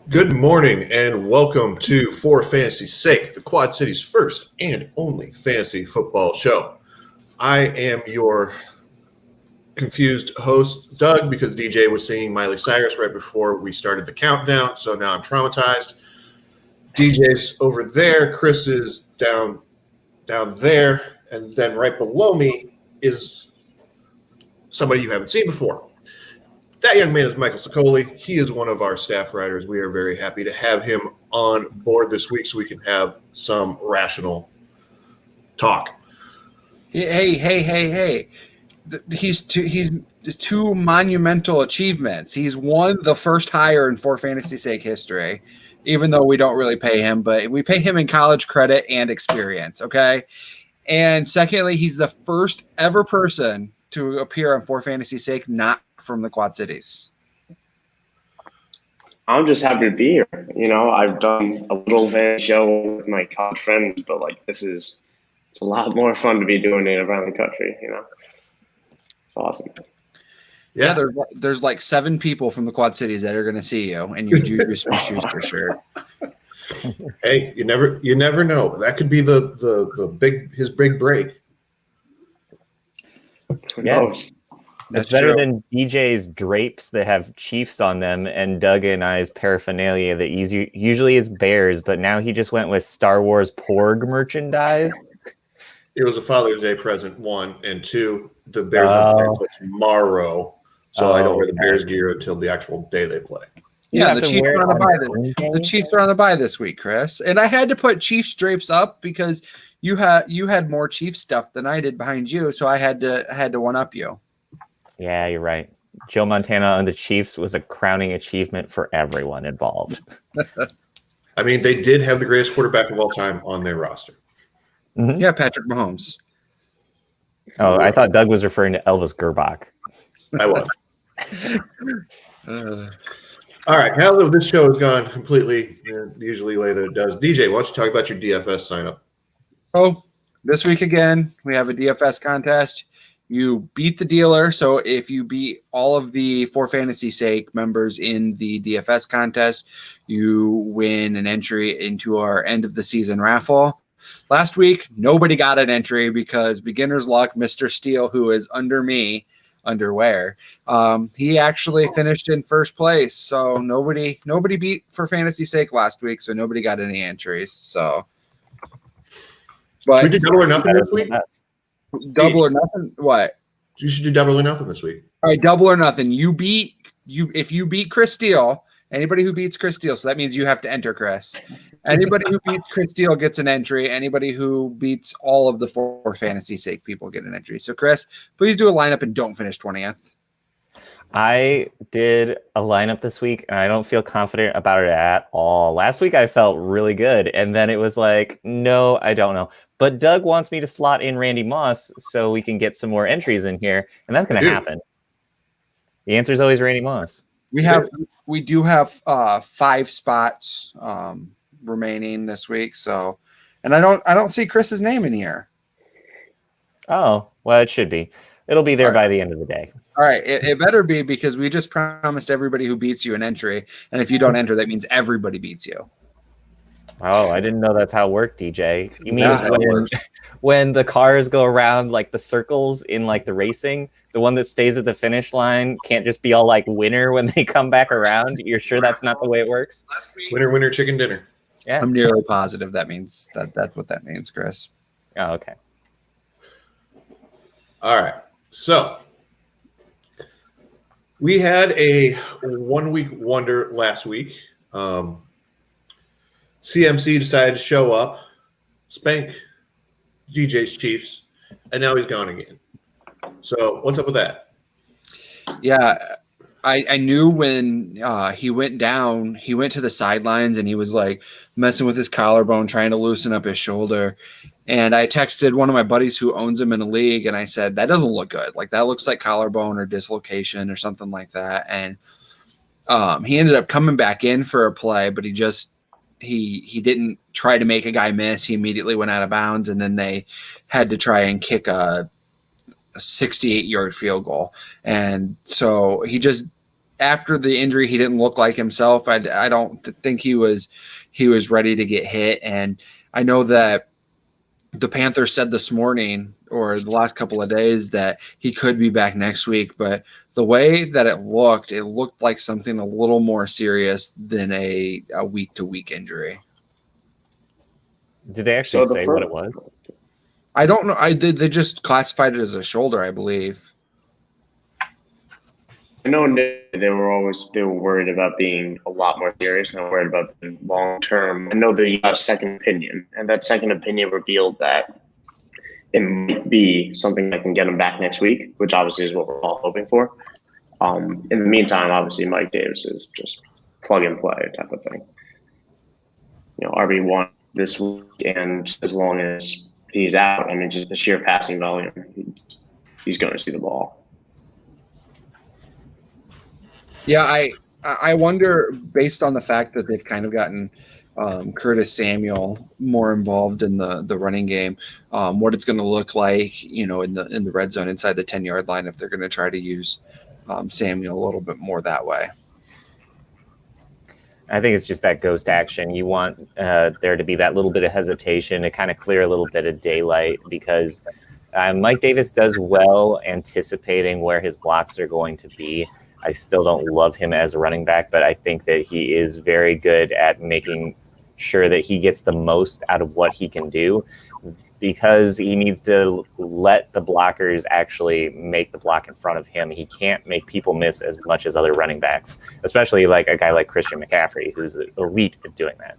Good morning and welcome to For Fantasy's Sake, the Quad City's first and only fantasy football show. I am your confused host, Doug, because DJ was singing Miley Cyrus right before we started the countdown, so now I'm traumatized. DJ's over there, Chris is down there, and then right below me is somebody you haven't seen before. That young man is Michael Sicoli. He is one of our staff writers. We are very happy to have him on board this week so we can have some rational talk. Hey. He's two monumental achievements. He's won the first hire in For Fantasy's Sake history, even though we don't really pay him, but we pay him in college credit and experience, okay? And secondly, he's the first ever person to appear on For Fantasy's Sake not from the Quad Cities. I'm just happy to be here. You know, I've done a little van show with my college friends, but it's a lot more fun to be doing it around the country, you know. It's awesome. Yeah, there's like 7 people from the Quad Cities that are going to see you and your Juju Smith-Schuster shirt. Hey, you never know. That could be his big break. Who knows? That's better than DJ's drapes that have Chiefs on them and Doug and I's paraphernalia that usually is Bears, but now he just went with Star Wars Porg merchandise. It was a Father's Day present, 1, and 2, the Bears don't play until tomorrow, so I don't wear the Bears gear until the actual day they play. Yeah, the Chiefs are on the bye. The Chiefs are on the bye this week, Chris. And I had to put Chiefs drapes up because you had more Chiefs stuff than I did behind you, so I had to one up you. Yeah, you're right. Joe Montana on the Chiefs was a crowning achievement for everyone involved. I mean, they did have the greatest quarterback of all time on their roster. Mm-hmm. Yeah, Patrick Mahomes. Oh, I thought Doug was referring to Elvis Gerbach. I was. All right, now that this show has gone completely usually the way that it does, DJ, why don't you talk about your DFS sign up? Oh, this week again, we have a DFS contest. You beat the dealer, so if you beat all of the For Fantasy's Sake members in the DFS contest, you win an entry into our end of the season raffle. Last week, nobody got an entry because beginner's luck, Mr. Steele, who is under me, underwear, he actually finished in first place. So nobody beat For Fantasy's Sake last week, so nobody got any entries. So, but we did double or nothing this week. Double or nothing? What? You should do double or nothing this week. All right, double or nothing. If you beat Chris Steele, anybody who beats Chris Steele, so that means you have to enter Chris. Anybody who beats Chris Steele gets an entry. Anybody who beats all of the For Fantasy's Sake people get an entry. So, Chris, please do a lineup and don't finish 20th. I did a lineup this week, and I don't feel confident about it at all. Last week, I felt really good, and then it was like, no, I don't know. But Doug wants me to slot in Randy Moss so we can get some more entries in here, and that's going to happen. The answer is always Randy Moss. We do have 5 spots remaining this week, so, and I don't see Chris's name in here. Oh, well, it should be. It'll be there by the end of the day. All right, it better be because we just promised everybody who beats you an entry, and if you don't enter, that means everybody beats you. Oh, I didn't know that's how it worked, DJ. You mean when the cars go around like the circles in like the racing, the one that stays at the finish line can't just be all like winner when they come back around? You're sure that's not the way it works? Winner, chicken dinner. Yeah, I'm nearly positive that means that's what that means, Chris. Oh, okay. All right, so we had a 1-week wonder last week. CMC decided to show up, spank DJ's Chiefs, and now he's gone again. So what's up with that? Yeah, I knew when he went down, he went to the sidelines and he was like messing with his collarbone, trying to loosen up his shoulder. And I texted one of my buddies who owns him in a league, and I said, that doesn't look good. Like, that looks like collarbone or dislocation or something like that. And he ended up coming back in for a play, but he didn't try to make a guy miss. He immediately went out of bounds, and then they had to try and kick a 68-yard field goal. And so he just after the injury, he didn't look like himself. I don't think he was ready to get hit. And I know that the Panthers said this morning or the last couple of days that he could be back next week. But the way that it looked like something a little more serious than a week-to-week injury. Did they actually say what it was? I don't know. They just classified it as a shoulder, I believe. I know they were worried about being a lot more serious and worried about the long term. I know they got a second opinion, and that second opinion revealed that it might be something that can get him back next week, which obviously is what we're all hoping for. In the meantime, obviously Mike Davis is just plug and play type of thing. RB1 this week, and as long as he's out, I mean, just the sheer passing volume, he's going to see the ball. Yeah, I wonder, based on the fact that they've kind of gotten Curtis Samuel more involved in the running game, what it's going to look like, in the red zone inside the 10-yard line if they're going to try to use Samuel a little bit more that way. I think it's just that ghost action. You want there to be that little bit of hesitation to kind of clear a little bit of daylight, because Mike Davis does well anticipating where his blocks are going to be. I still don't love him as a running back, but I think that he is very good at making sure that he gets the most out of what he can do, because he needs to let the blockers actually make the block in front of him. He can't make people miss as much as other running backs, especially like a guy like Christian McCaffrey, who's elite at doing that.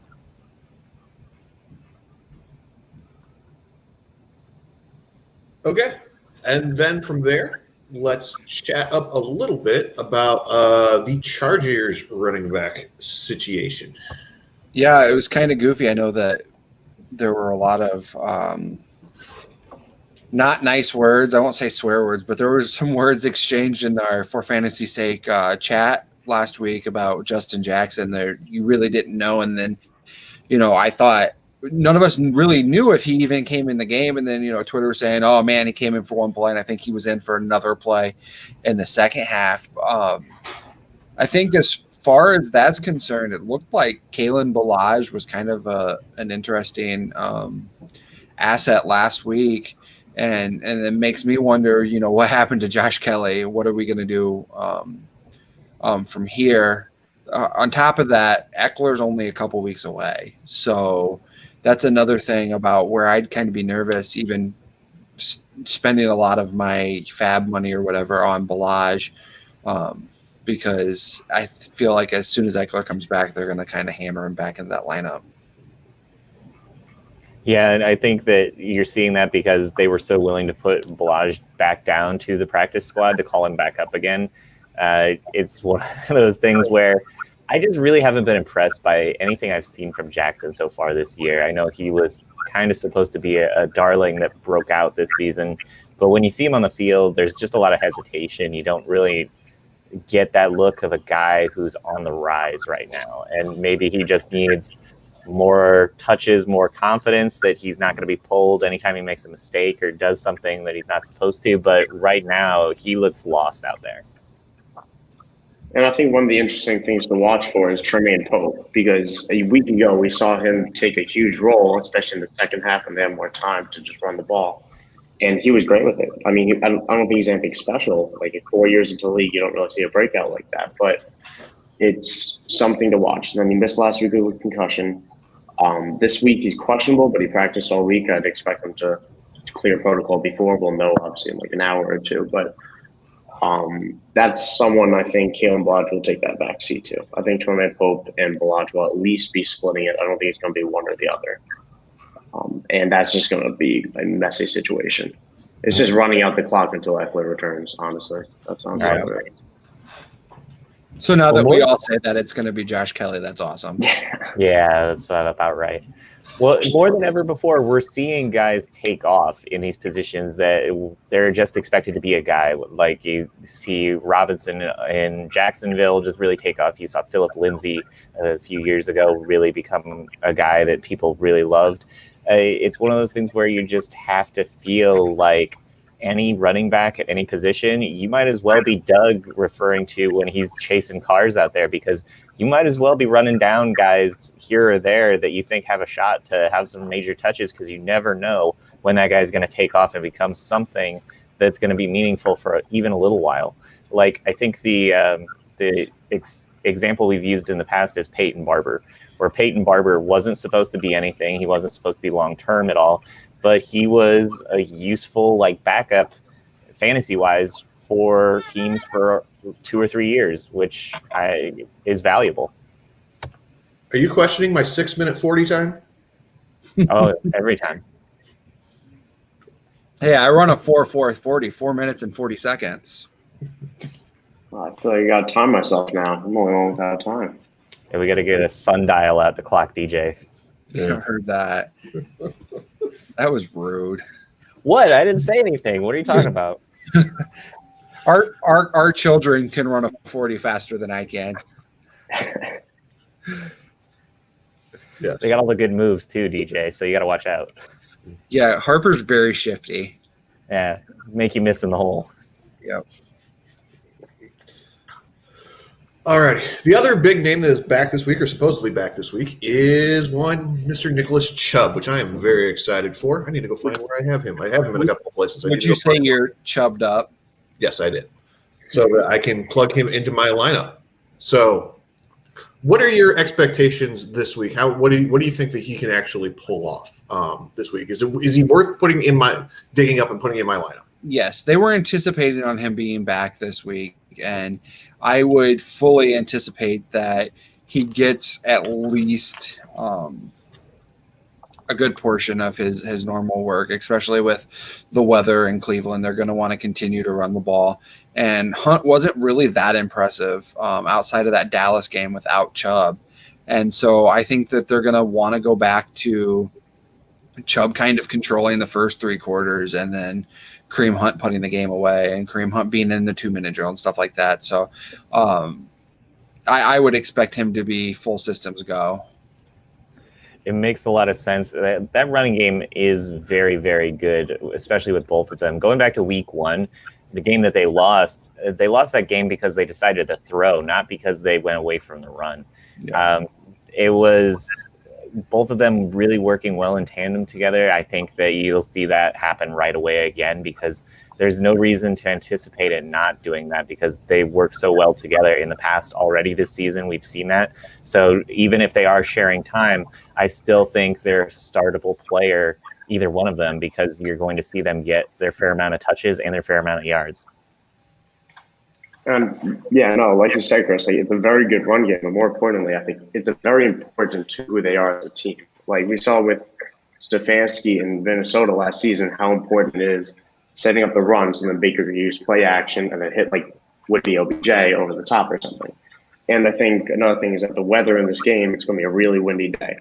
Okay. And then from there, let's chat up a little bit about the Chargers running back situation. Yeah, it was kind of goofy. I know that there were a lot of not nice words. I won't say swear words, but there were some words exchanged in our For Fantasy Sake chat last week about Justin Jackson. There, you really didn't know, and then I thought none of us really knew if he even came in the game. And then, Twitter was saying, oh man, he came in for one play, and I think he was in for another play in the second half. I think as far as that's concerned, it looked like Kalen Ballage was kind of an interesting asset last week. And it makes me wonder, what happened to Josh Kelly? What are we going to do from here? On top of that, Eckler's only a couple weeks away. So that's another thing about where I'd kind of be nervous, even spending a lot of my fab money or whatever on Ballage, because I feel like as soon as Eckler comes back, they're going to kind of hammer him back in that lineup. Yeah, and I think that you're seeing that because they were so willing to put Ballage back down to the practice squad to call him back up again. It's one of those things where I just really haven't been impressed by anything I've seen from Jackson so far this year. I know he was kind of supposed to be a darling that broke out this season, but when you see him on the field, there's just a lot of hesitation. You don't really get that look of a guy who's on the rise right now, and maybe he just needs more touches, more confidence that he's not going to be pulled anytime he makes a mistake or does something that he's not supposed to. But right now, he looks lost out there. And I think one of the interesting things to watch for is Tremaine Pope, because a week ago we saw him take a huge role, especially in the second half, when they had more time to just run the ball. And he was great with it. I mean, I don't think he's anything special. Like, in 4 years into the league, you don't really see a breakout like that. But it's something to watch. I mean, this last week with concussion. This week he's questionable, but he practiced all week. I'd expect him to clear protocol before. We'll know, obviously, in like an hour or two. But that's someone I think Kalen Ballage will take that back seat to. I think Tremaine Pope and Ballage will at least be splitting it. I don't think it's going to be one or the other. And that's just going to be a messy situation. It's just running out the clock until Eckler returns, honestly. That sounds right. So now that we all say that it's going to be Josh Kelly, that's awesome. Yeah, that's about right. Well, more than ever before, we're seeing guys take off in these positions that they're just expected to be a guy. Like you see Robinson in Jacksonville just really take off. You saw Philip Lindsay a few years ago really become a guy that people really loved. It's one of those things where you just have to feel like any running back at any position, you might as well be Doug referring to when he's chasing cars out there, because you might as well be running down guys here or there that you think have a shot to have some major touches, because you never know when that guy's going to take off and become something that's going to be meaningful for even a little while. Like, I think the example we've used in the past is Peyton Barber, where Peyton Barber wasn't supposed to be anything. He wasn't supposed to be long-term at all, but he was a useful backup fantasy-wise for teams for 2 or 3 years, which is valuable. Are you questioning my 6-minute 40 time? Oh, every time. Hey, I run a 4.40, 4 minutes and 40 seconds. I feel like I got to time myself now. I'm only one without time. Yeah, we got to get a sundial out the clock, DJ. Yeah. I heard that. That was rude. What? I didn't say anything. What are you talking about? Our children can run a 40 faster than I can. Yes. They got all the good moves too, DJ, so you got to watch out. Yeah, Harper's very shifty. Yeah, make you miss in the hole. Yep. All right. The other big name that is back this week, or supposedly back this week, is one Mr. Nicholas Chubb, which I am very excited for. I need to go find where I have him. I have him in a couple of places. Would you say you're chubbed up? Yes, I did. So that I can plug him into my lineup. So what are your expectations this week? What do you think that he can actually pull off this week? Is he worth digging up and putting in my lineup? Yes, they were anticipating on him being back this week, and I would fully anticipate that he gets at least a good portion of his normal work, especially with the weather in Cleveland. They're going to want to continue to run the ball. And Hunt wasn't really that impressive outside of that Dallas game without Chubb. And so I think that they're going to want to go back to Chubb kind of controlling the first 3 quarters and then Kareem Hunt putting the game away and Kareem Hunt being in the 2-minute drill and stuff like that. So I would expect him to be full systems go. It makes a lot of sense. That running game is very, very good, especially with both of them. Going back to week 1, the game that they lost that game because they decided to throw, not because they went away from the run. Yeah. It was both of them really working well in tandem together. I think that you'll see that happen right away again, because there's no reason to anticipate it not doing that, because they work so well together in the past already this season. We've seen that. So even if they are sharing time, I still think they're a startable player, either one of them, because you're going to see them get their fair amount of touches and their fair amount of yards. Like you said, Chris, it's a very good run game, but more importantly, I think it's very important to who they are as a team. Like we saw with Stefanski in Minnesota last season, how important it is setting up the runs and then Baker could use play action and then hit Woody OBJ over the top or something. And I think another thing is that the weather in this game, it's going to be a really windy day.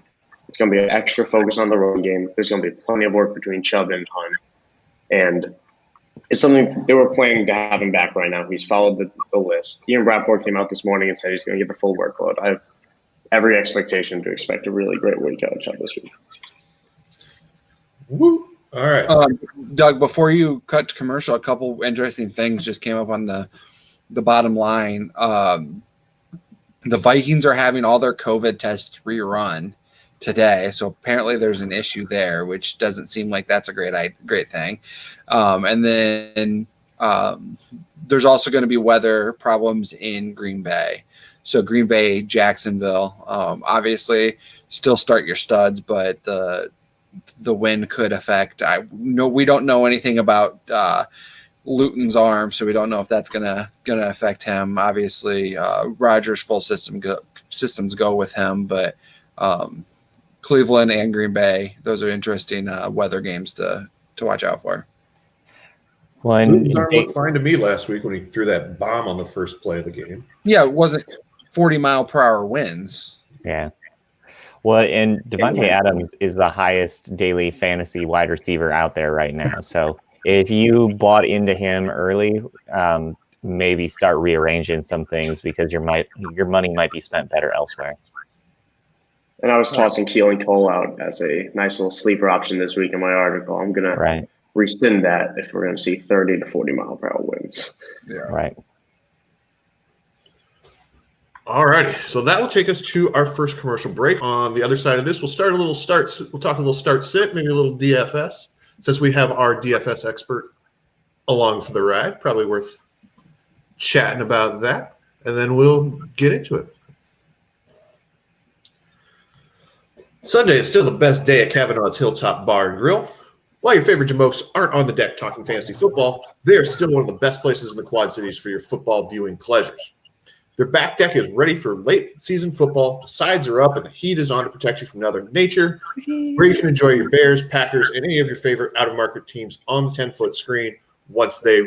It's going to be an extra focus on the run game. There's going to be plenty of work between Chubb and Hunt. And it's something they were planning to have him back right now. He's followed the list. Ian Rappaport came out this morning and said he's going to get the full workload. I have every expectation to expect a really great week out of Chubb this week. Woo. All right. Doug, before you cut to commercial, a couple interesting things just came up on the bottom line. The Vikings are having all their COVID tests rerun today, so apparently there's an issue there, which doesn't seem like that's a great thing. And then there's also going to be weather problems in Green Bay. So Green Bay, Jacksonville, obviously still start your studs, but the wind could affect. We don't know anything about Luton's arm, so we don't know if that's gonna affect him. Obviously, Rodgers full systems go with him, but Cleveland and Green Bay, those are interesting weather games to watch out for. Well, Luton's arm looked fine to me last week when he threw that bomb on the first play of the game. Yeah, it wasn't 40-mile-per-hour winds. Yeah. Well, and Devontae Adams is the highest daily fantasy wide receiver out there right now. So if you bought into him early, maybe start rearranging some things, because your money might be spent better elsewhere. And I was tossing Keelan Cole out as a nice little sleeper option this week in my article. I'm gonna rescind that if we're going to see 30 to 40 mile per hour winds. Yeah. Right. All righty. So that will take us to our first commercial break. On the other side of this, we'll talk a little start sit, maybe a little DFS. Since we have our DFS expert along for the ride, probably worth chatting about that. And then we'll get into it. Sunday is still the best day at Kavanaugh's Hilltop Bar and Grill. While your favorite jamokes aren't on the deck talking fantasy football, they are still one of the best places in the Quad Cities for your football viewing pleasures. Their back deck is ready for late season football. The sides are up and the heat is on to protect you from Mother Nature, where you can enjoy your Bears, Packers, and any of your favorite out-of-market teams on the 10-foot screen once they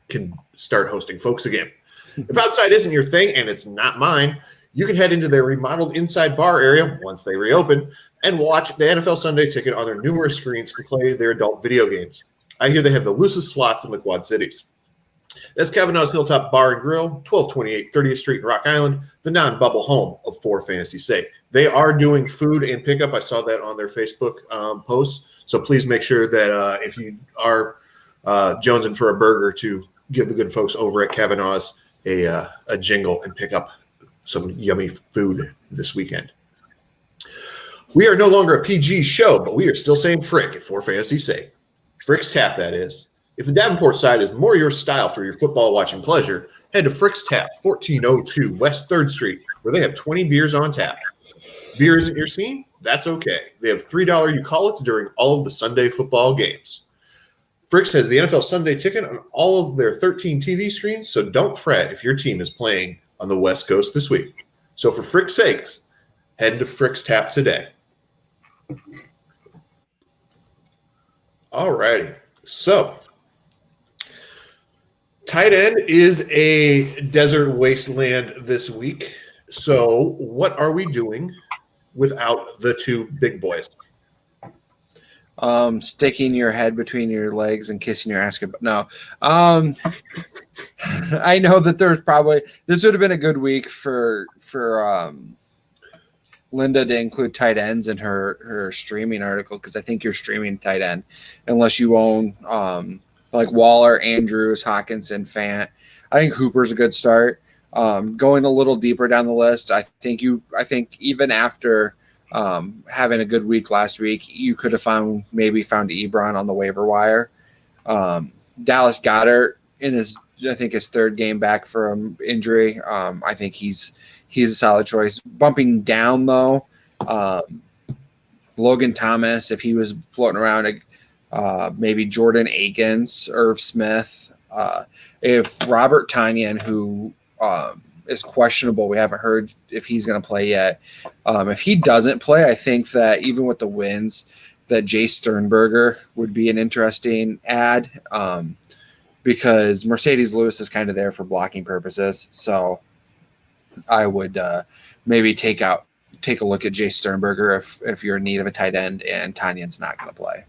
can start hosting folks again. If outside isn't your thing, and it's not mine, you can head into their remodeled inside bar area once they reopen and watch the NFL Sunday Ticket on their numerous screens and play their adult video games. I hear they have the loosest slots in the Quad Cities. That's Kavanaugh's Hilltop Bar and Grill, 1228 30th Street in Rock Island, the non-bubble home of For Fantasy's Sake. They are doing food and pickup. I saw that on their Facebook posts. So please make sure that if you are jonesing for a burger, to give the good folks over at Kavanaugh's a jingle and pick up some yummy food this weekend. We are no longer a PG show, but we are still saying frick at For Fantasy's Sake. Frick's Tap, that is. If the Davenport side is more your style for your football watching pleasure, head to Frick's Tap, 1402 West 3rd Street, where they have 20 beers on tap. Beer isn't your scene? That's okay. They have $3 Eucalypts during all of the Sunday football games. Frick's has the NFL Sunday Ticket on all of their 13 TV screens, so don't fret if your team is playing on the West Coast this week. So for Frick's sakes, head to Frick's Tap today. All righty. So tight end is a desert wasteland this week. So what are we doing without the two big boys? Sticking your head between your legs and kissing your ass goodbye. No. I know that there's probably – this would have been a good week for Linda to include tight ends in her streaming article, because I think you're streaming tight end unless you own like Waller, Andrews, Hawkinson, Fant. I think Hooper's a good start. Going a little deeper down the list, I think even after having a good week last week, you could have found Ebron on the waiver wire. Dallas Goedert in his third game back from injury. I think he's a solid choice. Bumping down though, Logan Thomas, if he was floating around, maybe Jordan Akins, Irv Smith. If Robert Tonyan, who is questionable, we haven't heard if he's going to play yet. If he doesn't play, I think that even with the wins, that Jay Sternberger would be an interesting add, because Mercedes Lewis is kind of there for blocking purposes. So I would maybe take a look at Jay Sternberger if you're in need of a tight end and Tanyan's not going to play.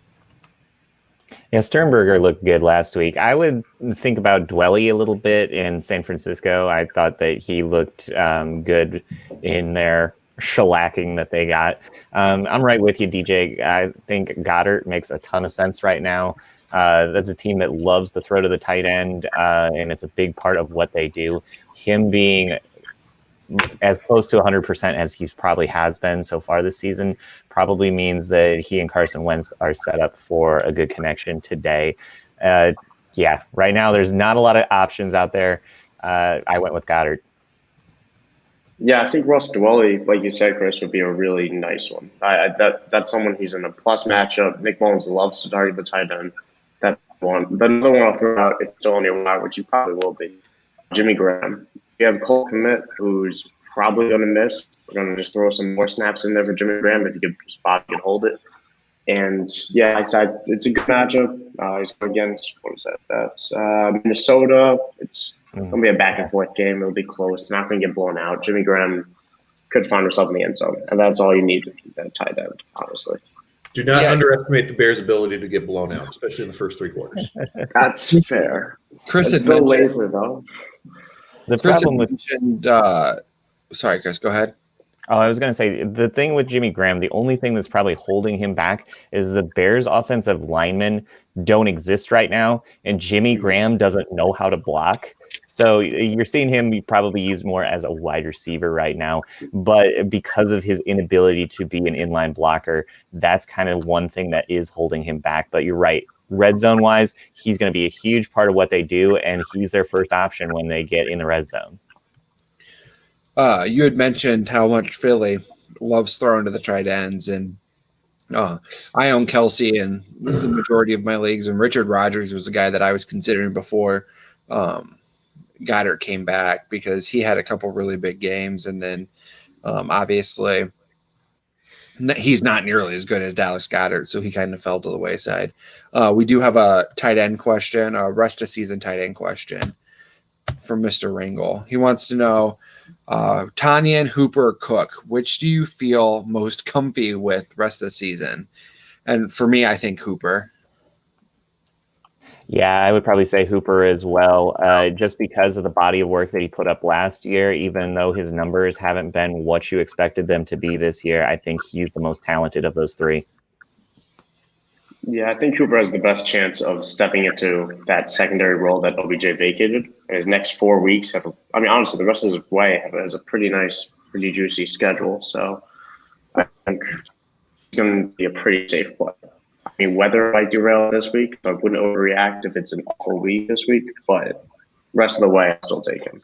Yeah, Sternberger looked good last week. I would think about Dwelly a little bit in San Francisco. I thought that he looked good in their shellacking that they got. I'm right with you, DJ. I think Goddard makes a ton of sense right now. That's a team that loves the throw to the tight end, and it's a big part of what they do. Him being as close to 100% as he probably has been so far this season probably means that he and Carson Wentz are set up for a good connection today. Yeah, right now there's not a lot of options out there. I went with Goddard. Yeah, I think Ross Dwelly, like you said, Chris, would be a really nice one. That's someone he's in a plus matchup. Nick Mullins loves to target the tight end. That's one. But another one I'll throw out, if it's still on your wire, which you probably will be, Jimmy Graham. You have Cole Kmet, who's probably going to miss. We're going to just throw some more snaps in there for Jimmy Graham if you could spot, you could hold it. And yeah, it's a good matchup. He's going against, what is that? That's Minnesota. It's going to be a back and forth game. It'll be close. Not going to get blown out. Jimmy Graham could find himself in the end zone, and that's all you need to keep that tight end, honestly. Do not underestimate the Bears' ability to get blown out, especially in the first three quarters. That's fair. Chris had mentioned laser, though. Sorry, Chris, go ahead. Oh, I was going to say, the thing with Jimmy Graham, the only thing that's probably holding him back is the Bears' offensive linemen don't exist right now, and Jimmy Graham doesn't know how to block. So you're seeing him probably used more as a wide receiver right now, but because of his inability to be an inline blocker, that's kind of one thing that is holding him back. But you're right. Red zone wise, he's going to be a huge part of what they do, and he's their first option when they get in the red zone. You had mentioned how much Philly loves throwing to the tight ends, and I own Kelsey in the majority of my leagues, and Richard Rodgers was a guy that I was considering before Goddard came back because he had a couple really big games, and then obviously he's not nearly as good as Dallas Goedert, so he kind of fell to the wayside. We do have a tight end question, a rest of season tight end question from Mr. Ringel. He wants to know, Tanyan, Hooper, Cook, which do you feel most comfy with rest of the season? And for me, I think Hooper. Yeah, I would probably say Hooper as well, just because of the body of work that he put up last year. Even though his numbers haven't been what you expected them to be this year, I think he's the most talented of those three. Yeah, I think Cooper has the best chance of stepping into that secondary role that OBJ vacated. And his next 4 weeks honestly, the rest of his way has a pretty nice, pretty juicy schedule. So I think it's going to be a pretty safe play. I mean, weather might derail this week. So I wouldn't overreact if it's an awful week this week, but rest of the way, I'd still take him.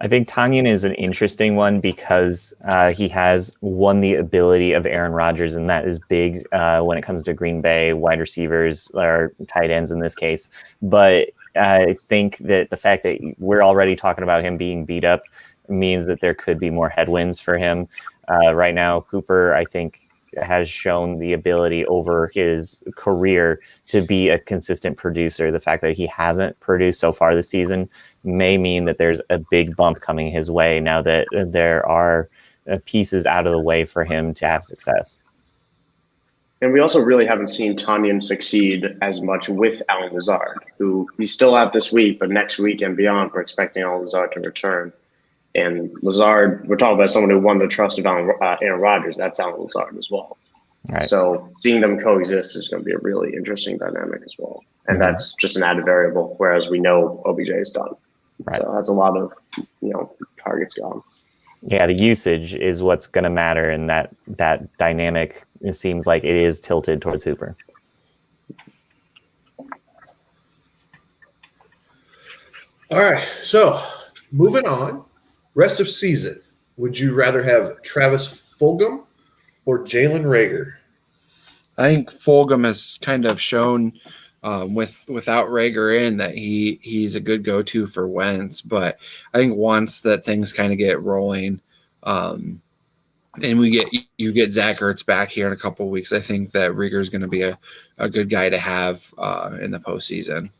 I think Tanyan is an interesting one because he has won the ability of Aaron Rodgers, and that is big when it comes to Green Bay wide receivers or tight ends in this case. But I think that the fact that we're already talking about him being beat up means that there could be more headwinds for him. Right now, Cooper, I think, has shown the ability over his career to be a consistent producer. The fact that he hasn't produced so far this season may mean that there's a big bump coming his way now that there are pieces out of the way for him to have success. And we also really haven't seen Tanyan succeed as much with Allen Lazard, who he's still out this week, but next week and beyond, we're expecting Allen Lazard to return. And Lazard, we're talking about someone who won the trust of Aaron Rodgers. That's Allen Lazard as well. Right. So seeing them coexist is going to be a really interesting dynamic as well. And that's just an added variable, whereas we know OBJ is done. Right. So that's a lot of targets gone. Yeah, the usage is what's going to matter, and that dynamic, it seems like it is tilted towards Hooper. All right, so moving on. Rest of season, would you rather have Travis Fulgham or Jalen Reagor? I think Fulgham has kind of shown without Reagor in that he's a good go-to for Wentz, but I think once that things kind of get rolling, and you get Zach Ertz back here in a couple of weeks, I think that Reagor is going to be a good guy to have in the postseason.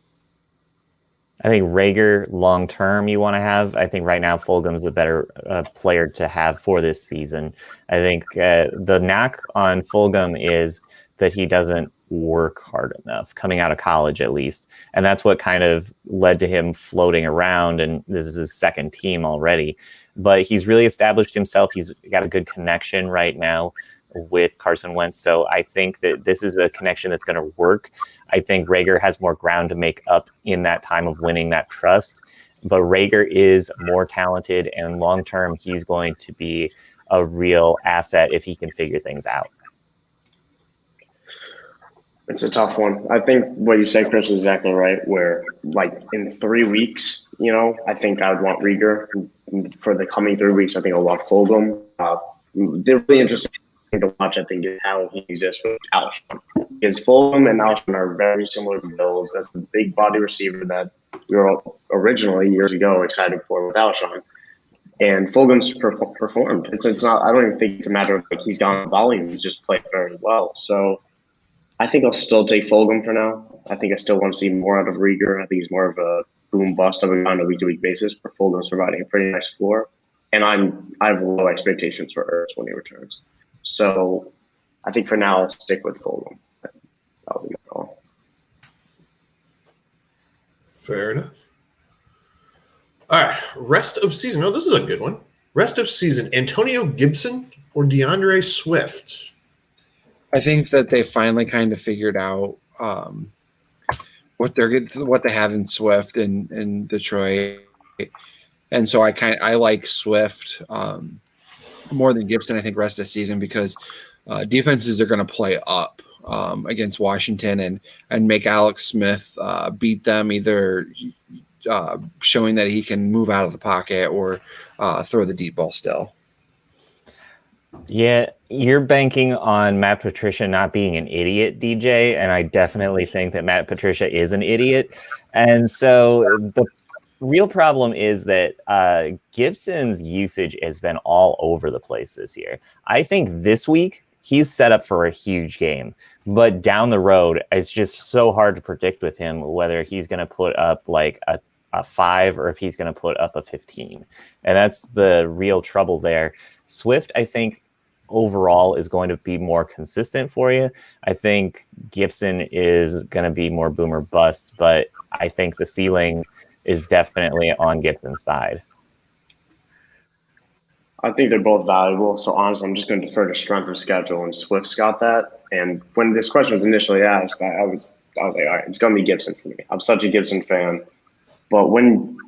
I think Reagor long term you want to have. I think right now Fulgham's a better player to have for this season. I think the knock on Fulgham is that he doesn't work hard enough coming out of college, at least, and that's what kind of led to him floating around. And this is his second team already, but he's really established himself. He's got a good connection right now with Carson Wentz. So I think that this is a connection that's going to work. I think Reagor has more ground to make up in that time of winning that trust, but Reagor is more talented, and long-term, he's going to be a real asset if he can figure things out. It's a tough one. I think what you said, Chris, was exactly right, where like in 3 weeks, I think I would want Reagor. For the coming 3 weeks, I think I'll want Fulgham. They're really interesting to watch, I think, is how he exists with Alshon. Because Fulgham and Alshon are very similar builds. That's the big body receiver that we were originally years ago excited for with Alshon. And Fulgham's performed. It's not. I don't even think it's a matter of like he's gone volume. He's just played very well. So I think I'll still take Fulgham for now. I think I still want to see more out of Reagor. I think he's more of a boom bust of a guy on a week-to-week basis. But Fulgham's providing a pretty nice floor. And I have low expectations for Ertz when he returns. So I think for now, I'll stick with Fulgham. That'll be my call. Fair enough. All right, rest of season. No, this is a good one. Rest of season, Antonio Gibson or DeAndre Swift? I think that they finally kind of figured out what they have in Swift and Detroit, and so I like Swift more than Gibson. I think rest of the season because defenses are going to play up against Washington and make Alex Smith beat them, either showing that he can move out of the pocket or throw the deep ball still. Yeah, you're banking on Matt Patricia not being an idiot, DJ, and I definitely think that Matt Patricia is an idiot. And so the real problem is that Gibson's usage has been all over the place this year. I think this week he's set up for a huge game, but down the road, it's just so hard to predict with him whether he's going to put up like a 5 or if he's going to put up a 15. And that's the real trouble there. Swift, I think, overall is going to be more consistent for you. I think Gibson is going to be more boom or bust, but I think the ceiling is definitely on Gibson's side. I think they're both valuable. So honestly, I'm just going to defer to strength of schedule, and Swift's got that. And when this question was initially asked, I was like, all right, it's going to be Gibson for me. I'm such a Gibson fan. But when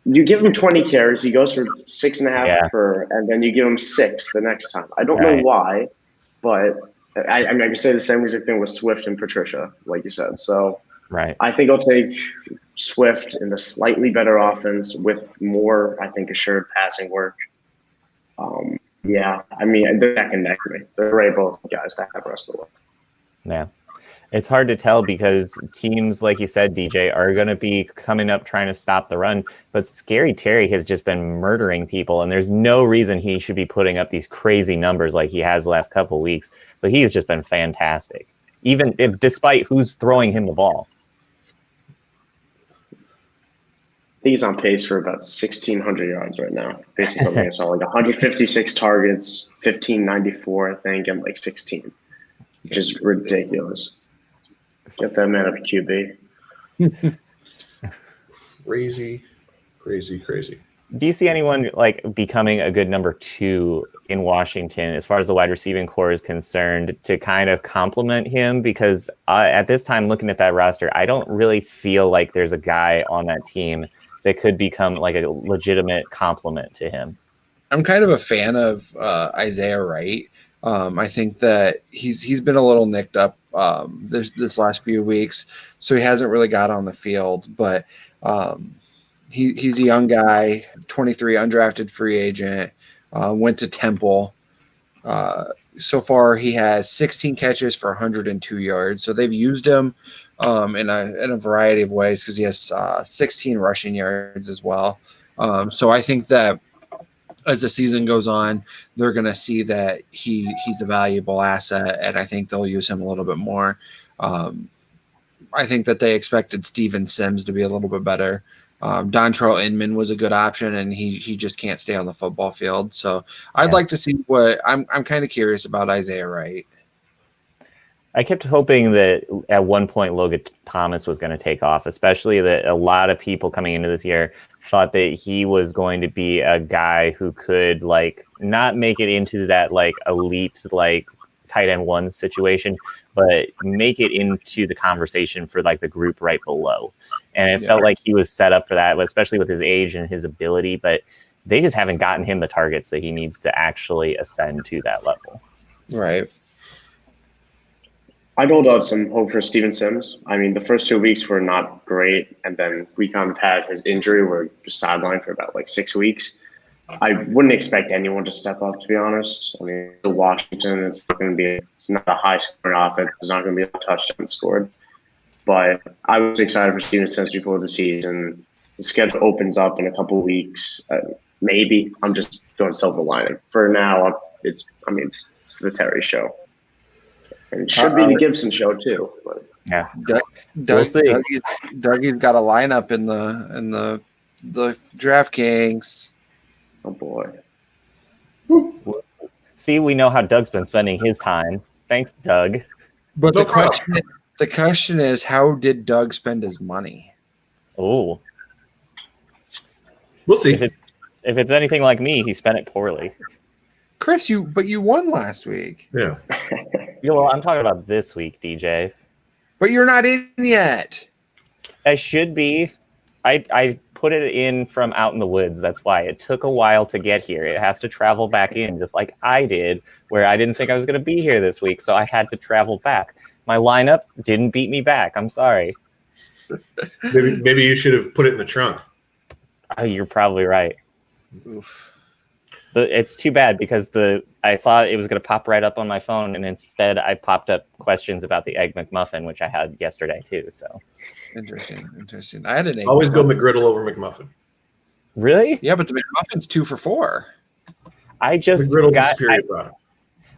you give him 20 carries, he goes for 6.5 per, and then you give him 6 the next time. I don't know why, but I can say the same exact thing with Swift and Patricia, like you said. So I think I'll take Swift in the slightly better offense with more, I think, assured passing work. I mean, they're neck and neck for me. They're right, both guys to have the rest of the way. Yeah. It's hard to tell because teams, like you said, DJ, are going to be coming up trying to stop the run. But Scary Terry has just been murdering people, and there's no reason he should be putting up these crazy numbers like he has the last couple of weeks. But he has just been fantastic, despite who's throwing him the ball. I think he's on pace for about 1,600 yards right now. Based on something I saw, like 156 targets, 1,594, I think, and like 16, which is ridiculous. Get that man up QB. Crazy. Do you see anyone like becoming a good number 2 in Washington as far as the wide receiving core is concerned to kind of complement him? Because at this time, looking at that roster, I don't really feel like there's a guy on that team that could become like a legitimate complement to him. I'm kind of a fan of Isaiah Wright. I think that he's been a little nicked up this last few weeks, so he hasn't really got on the field. But he's a young guy, 23, undrafted free agent, went to Temple. So far, he has 16 catches for 102 yards. So they've used him in a variety of ways because he has 16 rushing yards as well. So I think that as the season goes on, they're going to see that he's a valuable asset, and I think they'll use him a little bit more. I think that they expected Steven Sims to be a little bit better. Dontrell Inman was a good option, and he just can't stay on the football field. So I'd like to see what I'm kind of curious about Isaiah Wright. I kept hoping that at one point Logan Thomas was going to take off, especially that a lot of people coming into this year thought that he was going to be a guy who could like not make it into that like elite like tight end 1 situation, but make it into the conversation for like the group right below. And it felt like he was set up for that, especially with his age and his ability, but they just haven't gotten him the targets that he needs to actually ascend to that level. Right. I'd hold out some hope for Steven Sims. I mean, the first 2 weeks were not great, and then we kind of had his injury where just sidelined for about like 6 weeks. I wouldn't expect anyone to step up, to be honest. I mean, the Washington, it's not a high scoring offense. There's not going to be a touchdown scored. But I was excited for Steven Sims before the season. The schedule opens up in a couple of weeks. Maybe I'm just going silver lining. For now, it's the Terry show. And it should be the Gibson show too. But. Yeah, Dougie's got a lineup in the DraftKings. Oh boy! See, we know how Doug's been spending his time. Thanks, Doug. But the question is, how did Doug spend his money? Oh, we'll see. If it's anything like me, he spent it poorly. Chris, you won last week. Yeah. Well, I'm talking about this week, DJ. But you're not in yet. I should be. I put it in from out in the woods. That's why it took a while to get here. It has to travel back in, just like I did, where I didn't think I was going to be here this week, so I had to travel back. My lineup didn't beat me back. I'm sorry. Maybe you should have put it in the trunk. Oh, you're probably right. Oof. It's too bad because I thought it was going to pop right up on my phone, and instead I popped up questions about the Egg McMuffin, which I had yesterday too. So Interesting. I had an egg. Always go McGriddle over McMuffin. really, Yeah, but the McMuffin's 2 for $4. I just McGriddle's a got. superior product.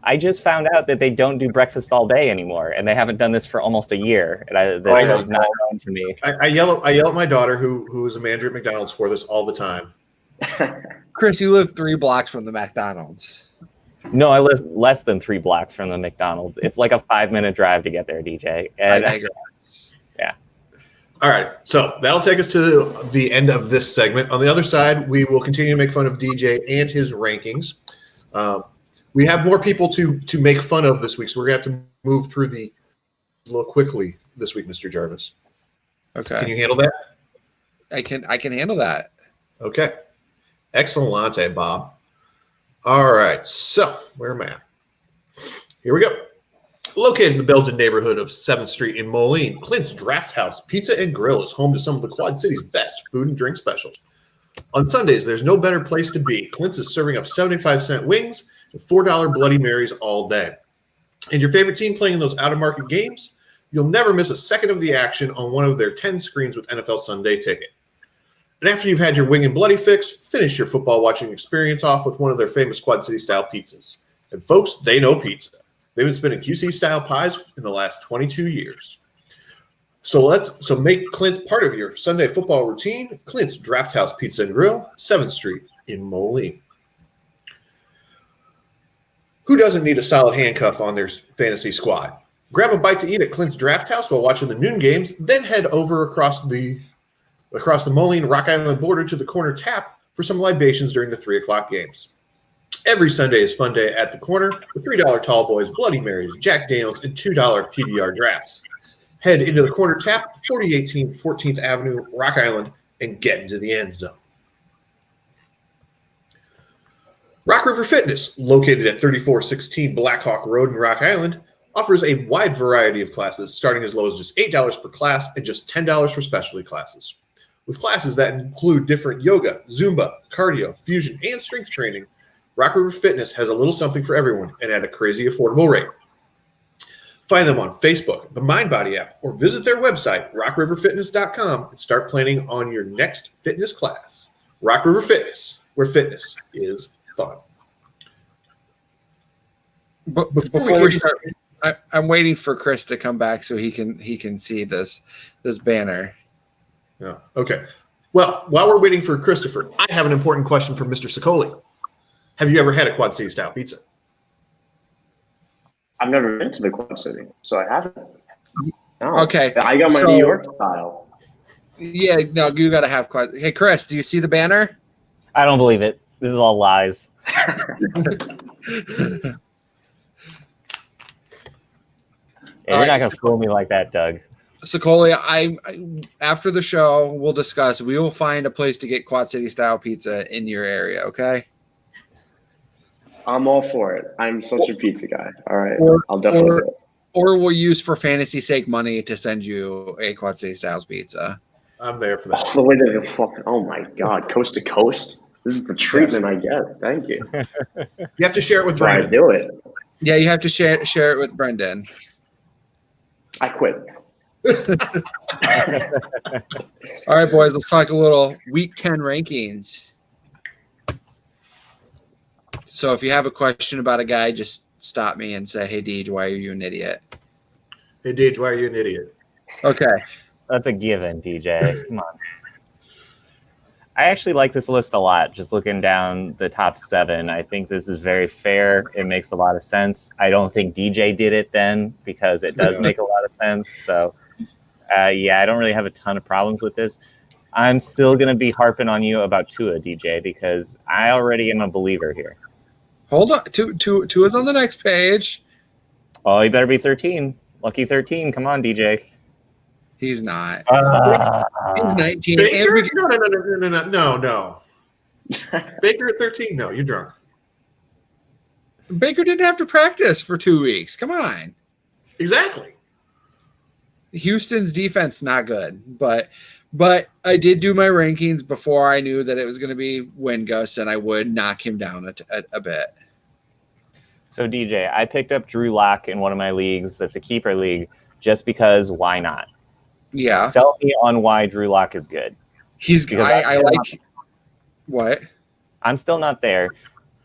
I just found out that they don't do breakfast all day anymore, and they haven't done this for almost a year. And this was not known to me. I yell at my daughter, who is a manager at McDonald's, for this all the time. Chris, you live 3 blocks from the McDonald's. No, I live less than 3 blocks from the McDonald's. It's like a 5-minute drive to get there, DJ. And I digress. yeah. All right, so that'll take us to the end of this segment. On the other side, we will continue to make fun of DJ and his rankings. We have more people to make fun of this week, so we're going to have to move through a little quickly this week, Mr. Jarvis. Okay. Can you handle that? I can handle that. Okay. Excellent, Bob. All right, so where am I at? Here we go. Located in the Belgian neighborhood of 7th Street in Moline, Clint's Drafthouse Pizza and Grill is home to some of the Quad City's best food and drink specials. On Sundays, there's no better place to be. Clint's is serving up 75-cent wings and $4 Bloody Marys all day. And your favorite team playing in those out-of-market games? You'll never miss a second of the action on one of their 10 screens with NFL Sunday Ticket. And after you've had your wing and bloody fix, finish your football watching experience off with one of their famous Quad City-style pizzas. And folks, they know pizza. They've been spinning QC-style pies in the last 22 years. So make Clint's part of your Sunday football routine. Clint's Drafthouse Pizza and Grill, 7th Street in Moline. Who doesn't need a solid handcuff on their fantasy squad? Grab a bite to eat at Clint's Drafthouse while watching the noon games, then head over across the Moline Rock Island border to the corner tap for some libations during the 3 o'clock games. Every Sunday is fun day at the corner with $3 Tall Boys, Bloody Marys, Jack Daniels, and $2 PBR drafts. Head into the corner tap, 4018 14th Avenue, Rock Island, and get into the end zone. Rock River Fitness, located at 3416 Blackhawk Road in Rock Island, offers a wide variety of classes starting as low as just $8 per class and just $10 for specialty classes. With classes that include different yoga, Zumba, cardio, fusion, and strength training, Rock River Fitness has a little something for everyone and at a crazy affordable rate. Find them on Facebook, the MindBody app, or visit their website, rockriverfitness.com, and start planning on your next fitness class. Rock River Fitness, where fitness is fun. But before we start, I'm waiting for Chris to come back so he can see this banner. Yeah. Okay. Well, while we're waiting for Christopher, I have an important question for Mr. Sicoli. Have you ever had a Quad City style pizza? I've never been to the Quad City, so I haven't. No. Okay. I got my New York style. Yeah, no, you got to have Quad. Hey, Chris, do you see the banner? I don't believe it. This is all lies. You're not going to fool me like that, Doug. Sicoli, I after the show, we'll discuss. We will find a place to get Quad City style pizza in your area, okay? I'm all for it. I'm such a pizza guy. All right. I'll definitely do it. Or we'll use for fantasy sake money to send you a Quad City Styles pizza. I'm there for that. All the way to the fucking, oh my God, coast to coast? This is the treatment I get. Thank you. You have to share it with Try Brian. to do it. Yeah, you have to share it with Brendan. I quit. All right, boys, let's talk a little Week 10 rankings. So if you have a question about a guy, just stop me and say, hey, Deej, why are you an idiot? Hey, Deej, why are you an idiot? Okay. That's a given, DJ. Come on. I actually like this list a lot. Just looking down the top 7, I think this is very fair. It makes a lot of sense. I don't think DJ did it then because it does make a lot of sense. So, yeah, I don't really have a ton of problems with this. I'm still going to be harping on you about Tua, DJ, because I already am a believer here. Hold on. Two is on the next page. Oh, you better be 13. Lucky 13. Come on, DJ. He's not. Uh, He's 19. Baker? No. Baker at 13? No, you're drunk. Baker didn't have to practice for 2 weeks. Come on. Exactly. Houston's defense not good, but I did do my rankings before I knew that it was going to be Wingust, and I would knock him down a bit. So DJ, I picked up Drew Lock in one of my leagues. That's a keeper league, just because. Why not? Yeah, Sell me on why Drew Lock is good. I like what? I'm still not there.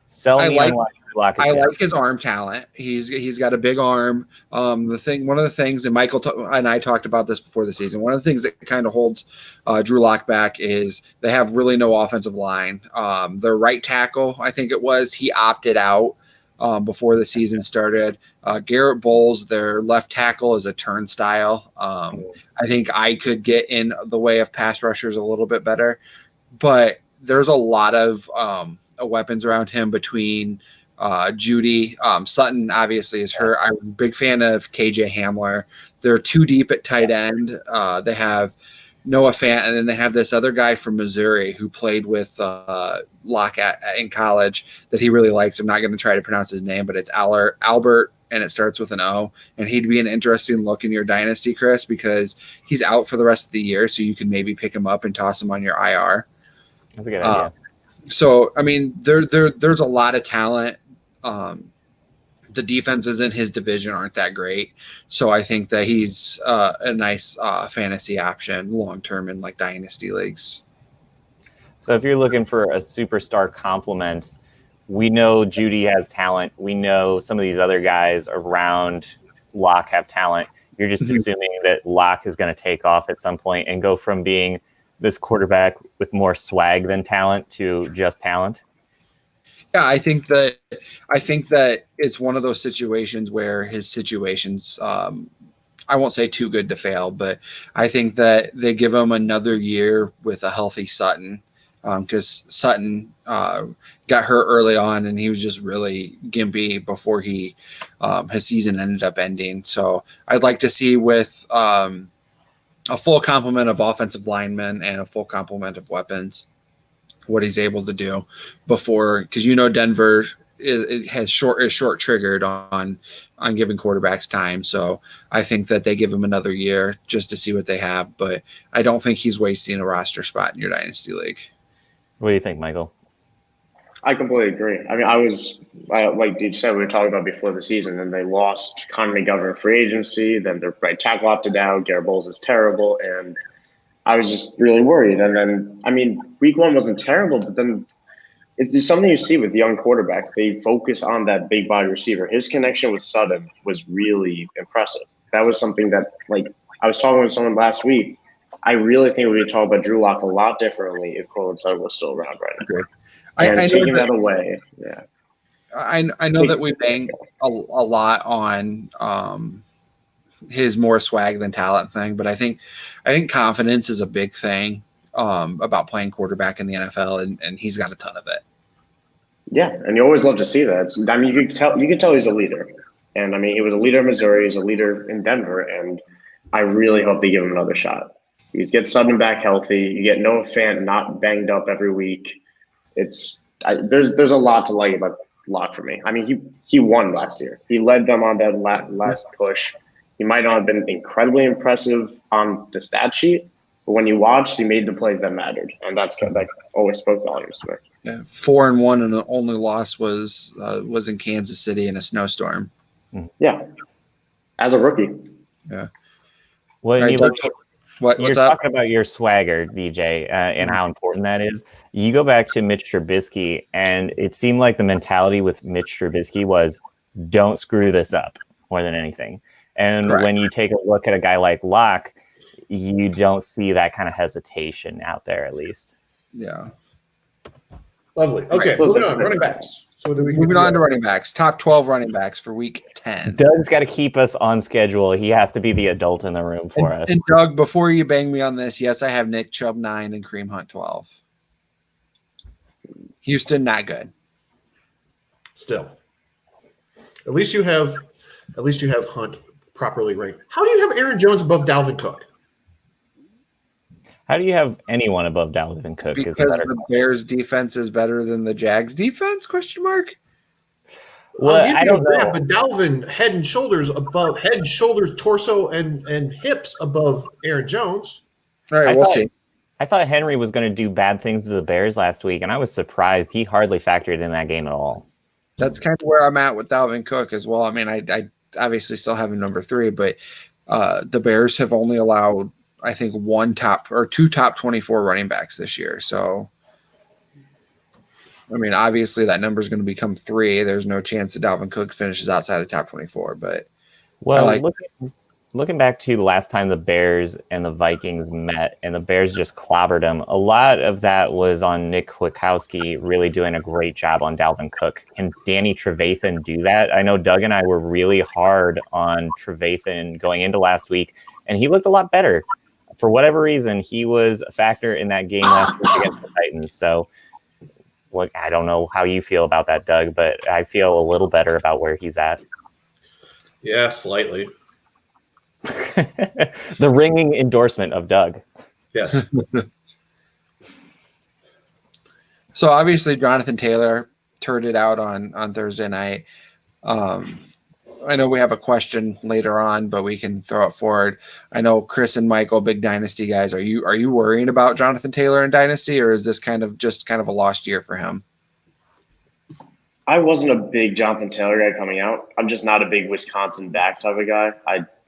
Sell me on why Drew Lock is I good. like his arm talent. He's got a big arm. One of the things, and Michael and I talked about this before the season. One of the things that kind of holds Drew Lock back is they have really no offensive line. Their right tackle, I think it was, he opted out before the season started. Garrett Bowles, their left tackle, is a turnstile. I think I could get in the way of pass rushers a little bit better, but there's a lot of weapons around him between Judy. Sutton obviously is hurt. I'm a big fan of KJ Hamler. They're too deep at tight end. They have Noah Fant, and then they have this other guy from Missouri who played with Locke in college that he really likes. I'm not going to try to pronounce his name, but it's Albert, and it starts with an O. And he'd be an interesting look in your dynasty, Chris, because he's out for the rest of the year, so you can maybe pick him up and toss him on your IR. That's a good idea. So, I mean, there's a lot of talent. The defenses in his division aren't that great. So I think that he's a nice fantasy option long-term in like dynasty leagues. So if you're looking for a superstar complement, we know Judy has talent. We know some of these other guys around Locke have talent. You're just assuming that Locke is going to take off at some point and go from being this quarterback with more swag than talent to just talent. Yeah, I think that it's one of those situations where his situations, I won't say too good to fail, but I think that they give him another year with a healthy Sutton, because Sutton got hurt early on and he was just really gimpy before his season ended up ending. So I'd like to see with a full complement of offensive linemen and a full complement of weapons what he's able to do before, because Denver is short triggered on giving quarterbacks time. So I think that they give him another year just to see what they have, but I don't think he's wasting a roster spot in your dynasty league. What do you think, Michael? I completely agree. I mean, like Deej said, we were talking about before the season, and they lost Connor McGovern free agency. Then their right tackle opted out. Garrett Bowles is terrible, and I was just really worried. And then, I mean, week one wasn't terrible, but then it's something you see with young quarterbacks. They focus on that big body receiver. His connection with Sutton was really impressive. That was something that, like, I was talking with someone last week. I really think we would talk about Drew Lock a lot differently if Cortland Sutton was still around right now. Okay. And taking that away, yeah. I know that we bang a lot on his more swag than talent thing, but I think confidence is a big thing about playing quarterback in the NFL, and he's got a ton of it. Yeah, and you always love to see that. I mean, you could tell he's a leader, and I mean, he was a leader in Missouri, he's a leader in Denver, and I really hope they give him another shot. You get Sutton back healthy, you get Noah Fant not banged up every week. There's a lot to like about Locke for me. I mean, he won last year. He led them on that last push. He might not have been incredibly impressive on the stat sheet, but when you watched, he made the plays that mattered, and that always spoke volumes to me. Yeah, 4-1, and the only loss was in Kansas City in a snowstorm. Yeah, as a rookie. Yeah. Well, Right, what's you're up? talking about your swagger, DJ, and how important that is. You go back to Mitch Trubisky, and it seemed like the mentality with Mitch Trubisky was, don't screw this up more than anything. And Correct. When you take a look at a guy like Locke, you don't see that kind of hesitation out there, at least. Yeah. Lovely. Okay, Right. moving on. Running backs. So Moving on to running backs. Top 12 running backs for week 10. Doug's got to keep us on schedule. He has to be the adult in the room for us. And Doug, before you bang me on this, yes, I have Nick Chubb 9 and Kareem Hunt 12. Houston, not good. Still, at least you have Hunt properly ranked. How do you have Aaron Jones above Dalvin Cook? How do you have anyone above Dalvin Cook? Because the Bears defense is better than the Jags defense? Question mark. Well, I don't know. That, but Dalvin head and shoulders, torso, and hips above Aaron Jones. All right, we'll see. I thought Henry was going to do bad things to the Bears last week, and I was surprised. He hardly factored in that game at all. That's kind of where I'm at with Dalvin Cook as well. I mean, I obviously still have him number 3, but the Bears have only allowed, I think, two top 24 running backs this year. So, I mean, obviously that number is going to become 3. There's no chance that Dalvin Cook finishes outside the top 24. But looking back to the last time the Bears and the Vikings met, and the Bears just clobbered them, a lot of that was on Nick Kwiatkowski really doing a great job on Dalvin Cook. Can Danny Trevathan do that? I know Doug and I were really hard on Trevathan going into last week, and he looked a lot better. For whatever reason, he was a factor in that game last week against the Titans. So, I don't know how you feel about that, Doug, but I feel a little better about where he's at. Yeah, slightly. The ringing endorsement of Doug. Yes. So obviously Jonathan Taylor turned it out on Thursday night. I know we have a question later on, but we can throw it forward. I know Chris and Michael, big Dynasty guys. Are you worrying about Jonathan Taylor in Dynasty, or is this kind of a lost year for him? I wasn't a big Jonathan Taylor guy coming out. I'm just not a big Wisconsin back type of guy.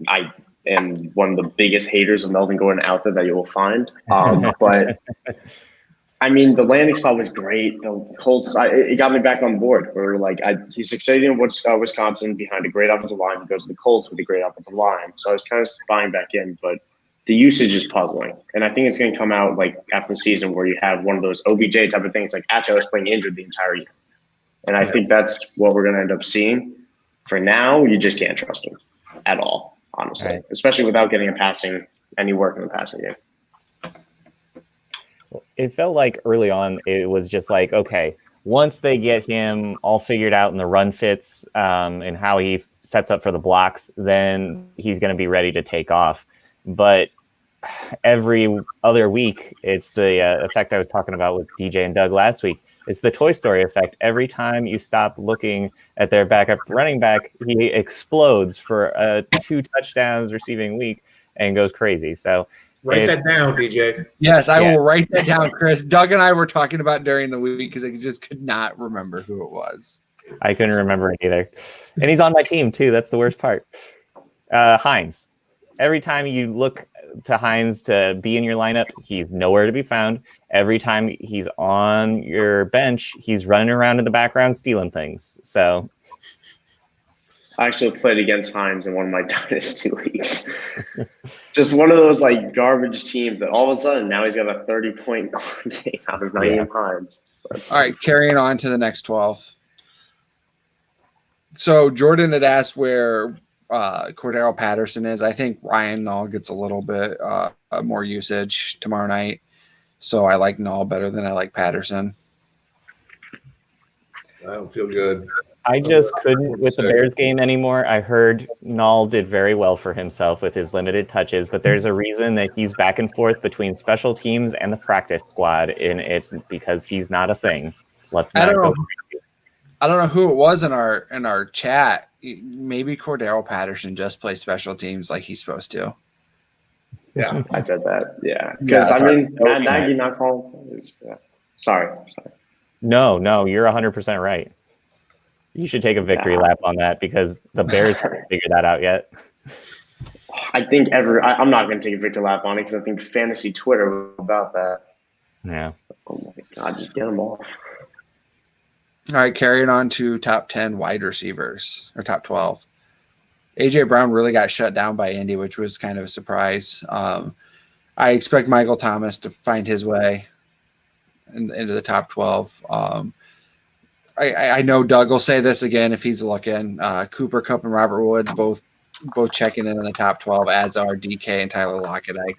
I am one of the biggest haters of Melvin Gordon out there that you will find. But I mean, the landing spot was great. The Colts, it got me back on board. Where he's succeeding in Wisconsin behind a great offensive line. He goes to the Colts with a great offensive line. So I was kind of buying back in, but the usage is puzzling. And I think it's going to come out after the season where you have one of those OBJ type of things. Actually, I was playing injured the entire year. And I think that's what we're going to end up seeing. For now, you just can't trust him at all, honestly, right. Especially without getting any work in the passing game. It felt like early on, it was just okay, once they get him all figured out in the run fits and how he sets up for the blocks, then he's going to be ready to take off. But every other week, it's the effect I was talking about with DJ and Doug last week. It's the Toy Story effect. Every time you stop looking at their backup running back, he explodes for a 2 touchdowns receiving week and goes crazy. So write that down, DJ. Yes, I will write that down, Chris. Doug and I were talking about during the week because I just could not remember who it was. I couldn't remember it either. And he's on my team, too. That's the worst part. Hines. Every time you look to Hines to be in your lineup, he's nowhere to be found. Every time he's on your bench, he's running around in the background stealing things. So I actually played against Hines in one of my dynasty leagues. Just one of those garbage teams that all of a sudden now he's got a 30-point game out of Naeem Hines. So all right, carrying on to the next 12. So Jordan had asked where Cordero Patterson is. I think Ryan Nall gets a little bit more usage tomorrow night. So I like Nall better than I like Patterson. I don't feel good. I just couldn't with the Bears game anymore. I heard Nall did very well for himself with his limited touches, but there's a reason that he's back and forth between special teams and the practice squad, and it's because he's not a thing. Let's not go. I don't know who it was in our chat. Maybe Cordero Patterson just plays special teams like he's supposed to. Yeah, I said that. Yeah, because Matt Nagy not calling. Sorry. No, you're 100% right. You should take a victory lap on that because the Bears haven't figured that out yet. I think I'm not going to take a victory lap on it because I think fantasy Twitter was about that. Yeah. Oh my God, just get them all. All right, carrying on to top 10 wide receivers, or top 12. A.J. Brown really got shut down by Indy, which was kind of a surprise. I expect Michael Thomas to find his way into the top 12. I know Doug will say this again if he's looking. Cooper Kupp and Robert Woods both checking in the top 12, as are DK and Tyler Lockett. I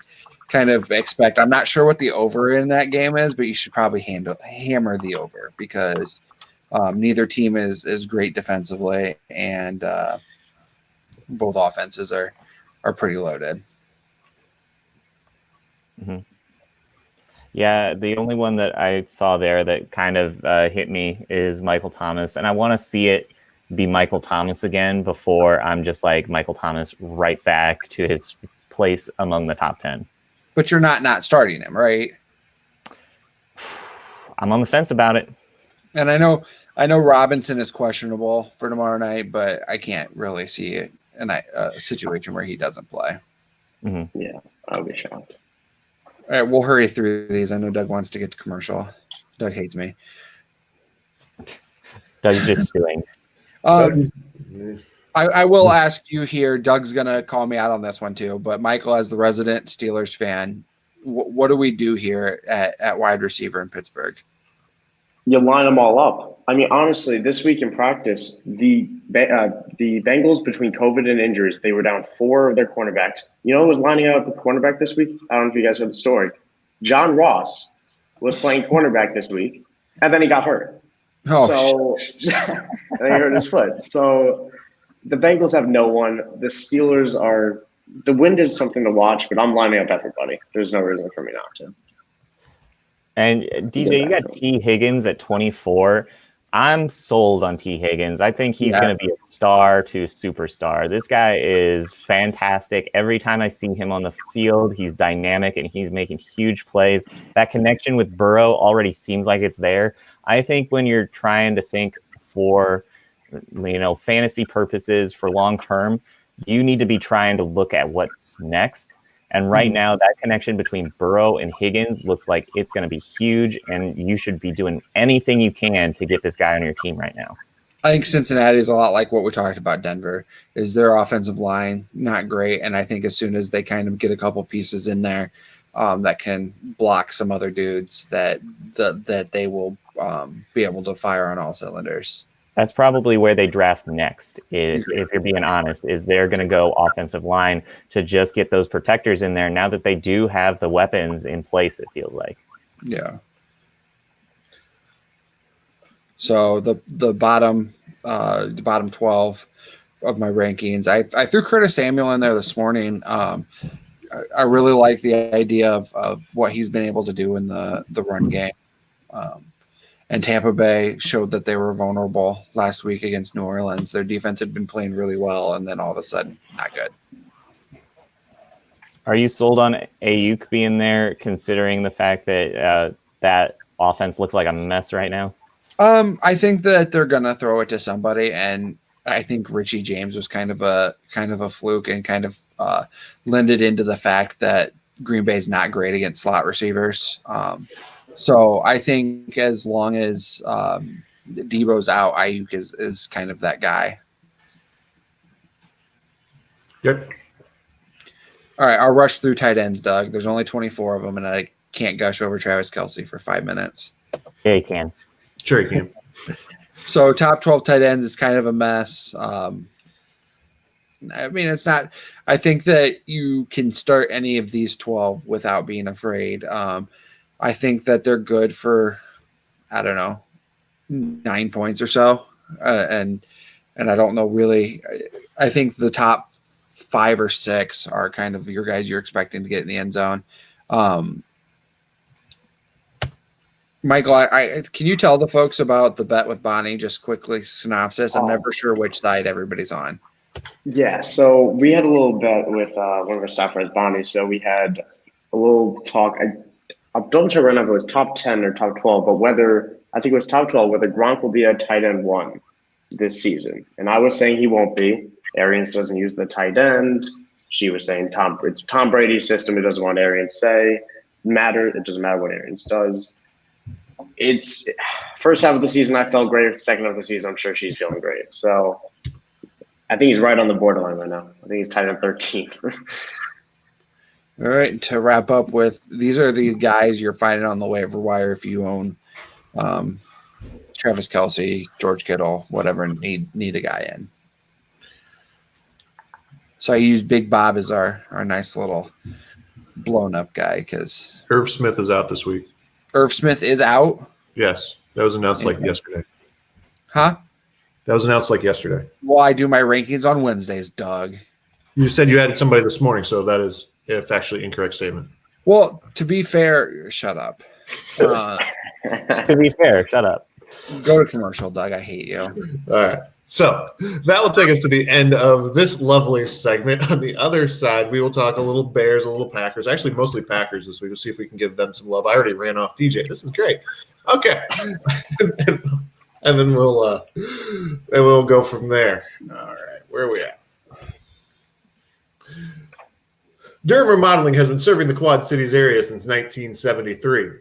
kind of expect – I'm not sure what the over in that game is, but you should probably hammer the over because neither team is great defensively, and both offenses are pretty loaded. Mm-hmm. Yeah, the only one that I saw there that kind of hit me is Michael Thomas, and I want to see it be Michael Thomas again before I'm just like Michael Thomas right back to his place among the top 10. But you're not starting him, right? I'm on the fence about it. And I know Robinson is questionable for tomorrow night, but I can't really see it in a situation where he doesn't play. Mm-hmm. Yeah, I'll be shocked. All right, we'll hurry through these. I know Doug wants to get to commercial. Doug hates me. Doug's just doing. I will ask you here. Doug's going to call me out on this one too. But Michael, as the resident Steelers fan, what do we do here at wide receiver in Pittsburgh? You line them all up. I mean, honestly, this week in practice, the Bengals, between COVID and injuries, they were down 4 of their cornerbacks. You know who was lining up at cornerback this week? I don't know if you guys heard the story. John Ross was playing cornerback this week, and then he got hurt. Oh, so and he hurt his foot. So the Bengals have no one. The Steelers are – the wind is something to watch, but I'm lining up everybody. There's no reason for me not to. And DJ, you got T. Higgins at 24. I'm sold on T. Higgins. I think he's going to be a star to superstar. This guy is fantastic. Every time I see him on the field, he's dynamic and he's making huge plays. That connection with Burrow already seems like it's there. I think when you're trying to think for, fantasy purposes for long term, you need to be trying to look at what's next. And right now, that connection between Burrow and Higgins looks like it's going to be huge, and you should be doing anything you can to get this guy on your team right now. I think Cincinnati is a lot like what we talked about Denver, is their offensive line not great, and I think as soon as they kind of get a couple pieces in there that can block some other dudes, that they will be able to fire on all cylinders. That's probably where they draft next, if you're being honest, is they're going to go offensive line to just get those protectors in there now that they do have the weapons in place, it feels like. Yeah. So the bottom 12 of my rankings, I threw Curtis Samuel in there this morning. I really like the idea of what he's been able to do in the run game. And Tampa Bay showed that they were vulnerable last week against New Orleans. Their defense had been playing really well, and then all of a sudden, not good. Are you sold on Ayuk being there, considering the fact that that offense looks like a mess right now? I think that they're gonna throw it to somebody, and I think Richie James was kind of a fluke and kind of lended into the fact that Green Bay is not great against slot receivers. So I think as long as Debo's out, Ayuk is kind of that guy. Good. All right, I'll rush through tight ends, Doug. There's only 24 of them, and I can't gush over Travis Kelce for 5 minutes. Yeah, you can. Sure you can. So top 12 tight ends is kind of a mess. I mean, it's not – I think that you can start any of these 12 without being afraid. I think that they're good for, 9 points or so. And I don't know really. I think the top 5 or 6 are kind of your guys you're expecting to get in the end zone. Michael, I can you tell the folks about the bet with Bonnie? Just quickly synopsis. I'm never sure which side everybody's on. Yeah, so we had a little bet with one of our staff friends, Bonnie. So we had a little talk. I'm not sure right now if it was top 10 or top 12, but I think it was top 12, whether Gronk will be a tight end 1 this season. And I was saying he won't be. Arians doesn't use the tight end. She was saying it's Tom Brady's system. It doesn't want Arians say. It doesn't matter what Arians does. It's first half of the season, I felt great. Second half of the season, I'm sure she's feeling great. So I think he's right on the borderline right now. I think he's tight end 13. All right, to wrap up with, these are the guys you're finding on the waiver wire if you own Travis Kelce, George Kittle, whatever, need a guy in. So I used Big Bob as our nice little blown-up guy because Irv Smith is out this week. Irv Smith is out? Yes, that was announced yesterday. Huh? That was announced yesterday. Well, I do my rankings on Wednesdays, Doug. You said you added somebody this morning, so that is a factually incorrect statement. Well, to be fair, shut up. To be fair, shut up. Go to commercial, Doug. I hate you. All right. So that will take us to the end of this lovely segment. On the other side, we will talk a little Bears, a little Packers. Actually, mostly Packers this week. We'll see if we can give them some love. I already ran off DJ. This is great. Okay. and then we'll go from there. All right. Where are we at? Durham Remodeling has been serving the Quad Cities area since 1973.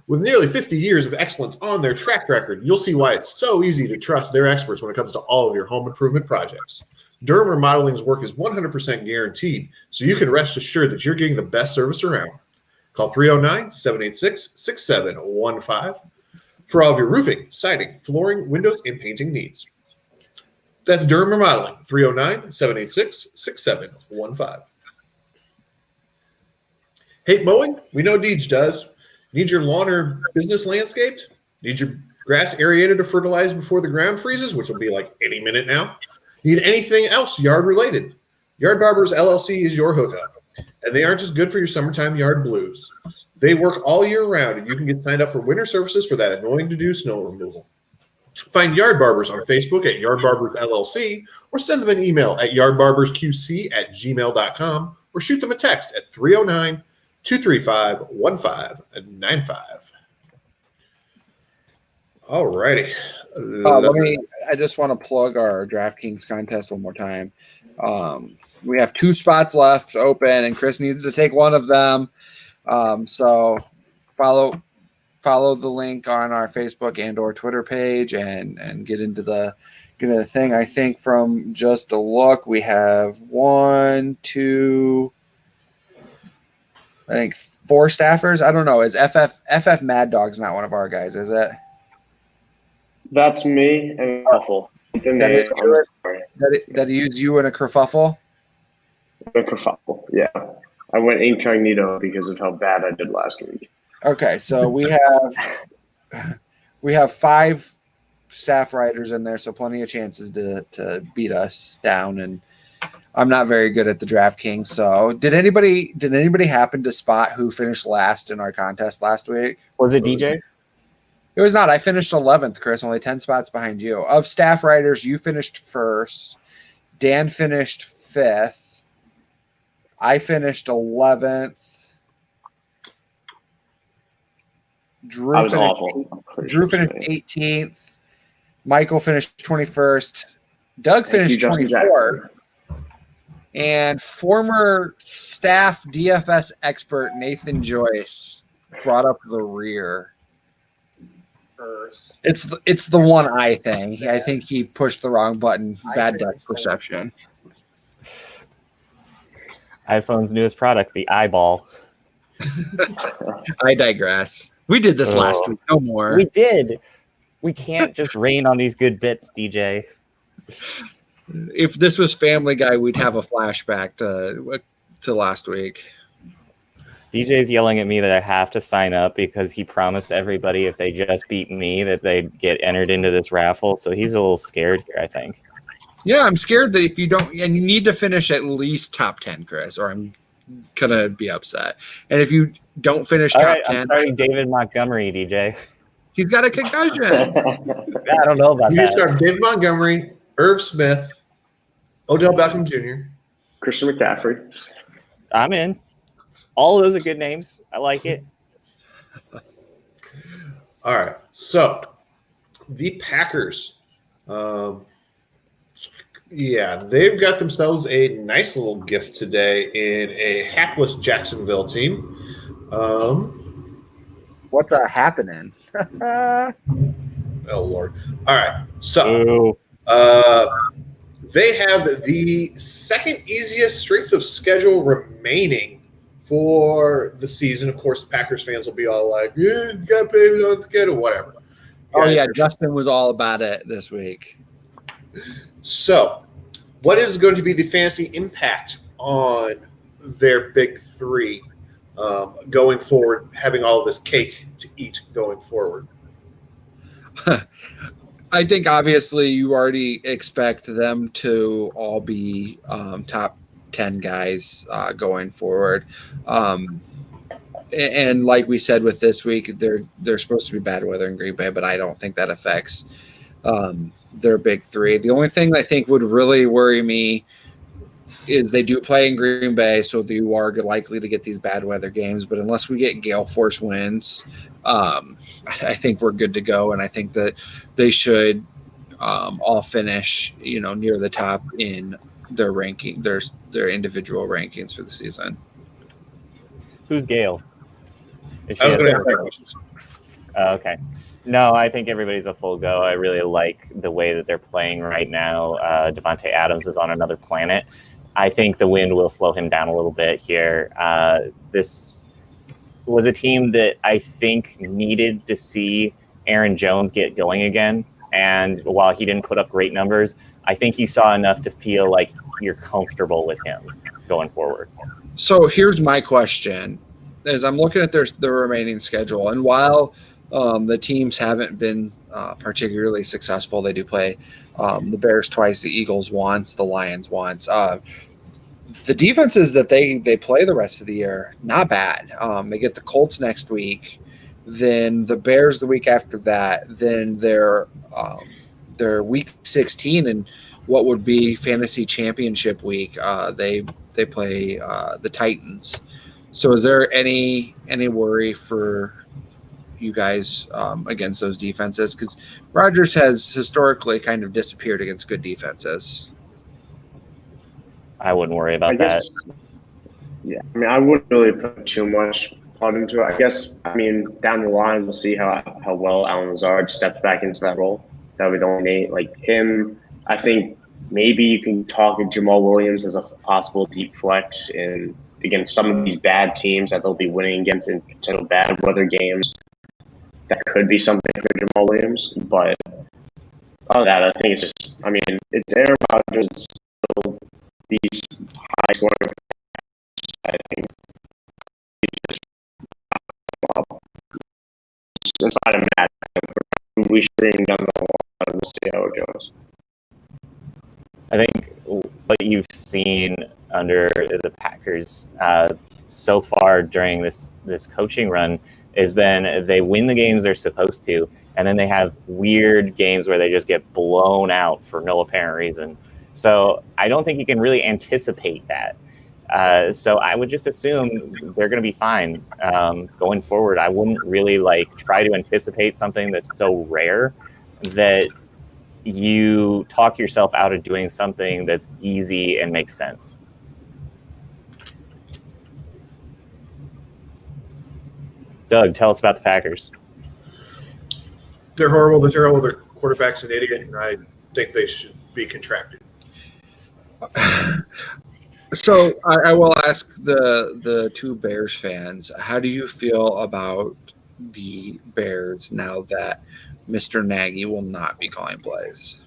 With nearly 50 years of excellence on their track record, you'll see why it's so easy to trust their experts when it comes to all of your home improvement projects. Durham Remodeling's work is 100% guaranteed, so you can rest assured that you're getting the best service around. Call 309-786-6715 for all of your roofing, siding, flooring, windows, and painting needs. That's Durham Remodeling, 309-786-6715. Hate mowing? We know Deej does. Need your lawn or business landscaped? Need your grass aerated or fertilized before the ground freezes, which will be like any minute now? Need anything else yard related? Yard Barbers LLC is your hookup. And they aren't just good for your summertime yard blues. They work all year round, and you can get signed up for winter services for that annoying to do snow removal. Find Yard Barbers on Facebook at Yard Barbers LLC, or send them an email at yardbarbersqc@gmail.com, or shoot them a text at 309-235-1595. All righty. I just want to plug our DraftKings contest one more time. We have 2 spots left open, and Chris needs to take one of them. So follow the link on our Facebook and or Twitter page and get into the thing. I think from just a look, we have 4 staffers. I don't know. Is FF Mad Dog's not one of our guys, is it? That's me and Kerfuffle. That he used you in a kerfuffle? A kerfuffle, yeah. I went incognito because of how bad I did last week. Okay, so we have 5 staff writers in there, so plenty of chances to beat us down. And I'm not very good at the DraftKings. So did anybody happen to spot who finished last in our contest last week? Was it DJ? It was not. I finished 11th, Chris, only 10 spots behind you. Of staff writers, you finished first. Dan finished 5th. I finished 11th. Drew finished 18th. Michael finished 21st. Doug finished 24th. And former staff DFS expert Nathan Joyce brought up the rear. It's the one eye thing. I think he pushed the wrong button. Bad depth perception. iPhone's newest product, the eyeball. I digress. We did this last week. No more. We did. We can't just rain on these good bits, DJ. If this was Family Guy, we'd have a flashback to last week. DJ's yelling at me that I have to sign up because he promised everybody if they just beat me that they'd get entered into this raffle. So he's a little scared here, I think. Yeah, I'm scared that if you don't, and you need to finish at least top 10, Chris, or I'm gonna be upset. And if you don't finish top 10, I'm starting David Montgomery, DJ. He's got a concussion. I don't know about you that. You start David Montgomery, Irv Smith, Odell Beckham Jr., Christian McCaffrey. I'm in. All of those are good names. I like it. All right. So the Packers, they've got themselves a nice little gift today in a hapless Jacksonville team. What's happening? Oh, Lord. All right. So they have the second easiest strength of schedule remaining for the season. Of course, the Packers fans will be all like, yeah, you got to pay on the schedule, whatever. Oh, yeah. Justin was all about it this week. So, what is going to be the fantasy impact on their big three going forward, having all of this cake to eat going forward? I think, obviously, you already expect them to all be top 10 guys going forward. And like we said with this week, they're supposed to be bad weather in Green Bay, but I don't think that affects their big three. The only thing I think would really worry me is they do play in Green Bay, so you are likely to get these bad weather games. But unless we get gale force winds, I think we're good to go, and I think that they should all finish, near the top in their ranking, their individual rankings for the season. Who's Gail? I was going to ask that question. Okay. No, I think everybody's a full go. I really like the way that they're playing right now. Devontae Adams is on another planet. I think the wind will slow him down a little bit here. This was a team that I think needed to see Aaron Jones get going again. And while he didn't put up great numbers, I think you saw enough to feel like you're comfortable with him going forward. So here's my question. As I'm looking at their remaining schedule, and while the teams haven't been particularly successful, they do play the Bears twice, the Eagles once, the Lions once. The defenses that they play the rest of the year, not bad. They get the Colts next week, then the Bears the week after that, then their week 16 and what would be fantasy championship week. They play the Titans. So is there any worry for you guys against those defenses? Because Rodgers has historically kind of disappeared against good defenses. I wouldn't worry about that. Yeah, I mean, I wouldn't really put too much thought into it. Down the line, we'll see how well Allen Lazard steps back into that role. That would only like him. I think maybe you can talk to Jamal Williams as a possible deep flex against some of these bad teams that they'll be winning against in potential bad weather games. That could be something for Jamal Williams, but other than that, I think it's Aaron Rodgers. These high scoring, I think inside of that, we stream down the line. We'll see how it goes. I think what you've seen under the Packers so far during this coaching run has been they win the games they're supposed to, and then they have weird games where they just get blown out for no apparent reason. So I don't think you can really anticipate that. So I would just assume they're going to be fine going forward. I wouldn't really try to anticipate something that's so rare that you talk yourself out of doing something that's easy and makes sense. Doug, tell us about the Packers. They're horrible. They're terrible. Their quarterback's an idiot, and I think they should be contracted. So I will ask the two Bears fans, how do you feel about the Bears now that Mr. Nagy will not be calling plays?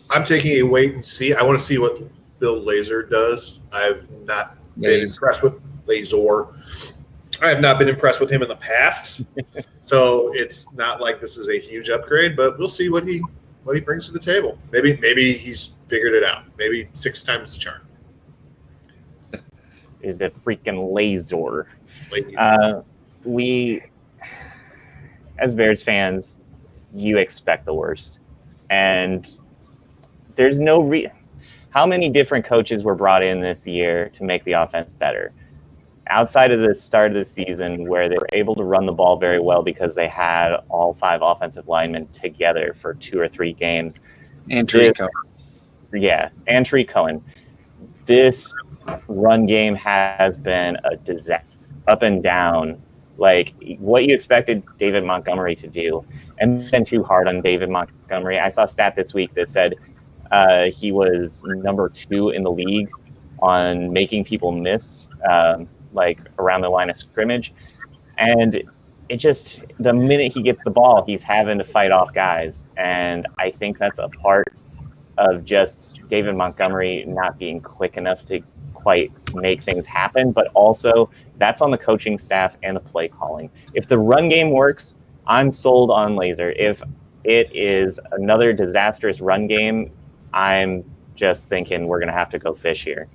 I'm taking a wait and see. I want to see what Bill Lazor does. I've not been impressed with Lazor. I have not been impressed with him in the past. So it's not like this is a huge upgrade, but we'll see what he brings to the table. Maybe he's figured it out. Maybe 6 times the charm. Is a freaking Lazor. We, as Bears fans, you expect the worst. And there's no how many different coaches were brought in this year to make the offense better? Outside of the start of the season where they were able to run the ball very well because they had all 5 offensive linemen together for 2 or 3 games. And Tariq Cohen. Yeah, and Tariq Cohen. This run game has been a disaster, up and down. What you expected David Montgomery to do, and been too hard on David Montgomery. I saw a stat this week that said he was number 2 in the league on making people miss, around the line of scrimmage. And it just, the minute he gets the ball, he's having to fight off guys. And I think that's a part of just David Montgomery not being quick enough to quite make things happen. But also, that's on the coaching staff and the play calling. If the run game works, I'm sold on Lazor. If it is another disastrous run game, I'm just thinking we're going to have to go fish here.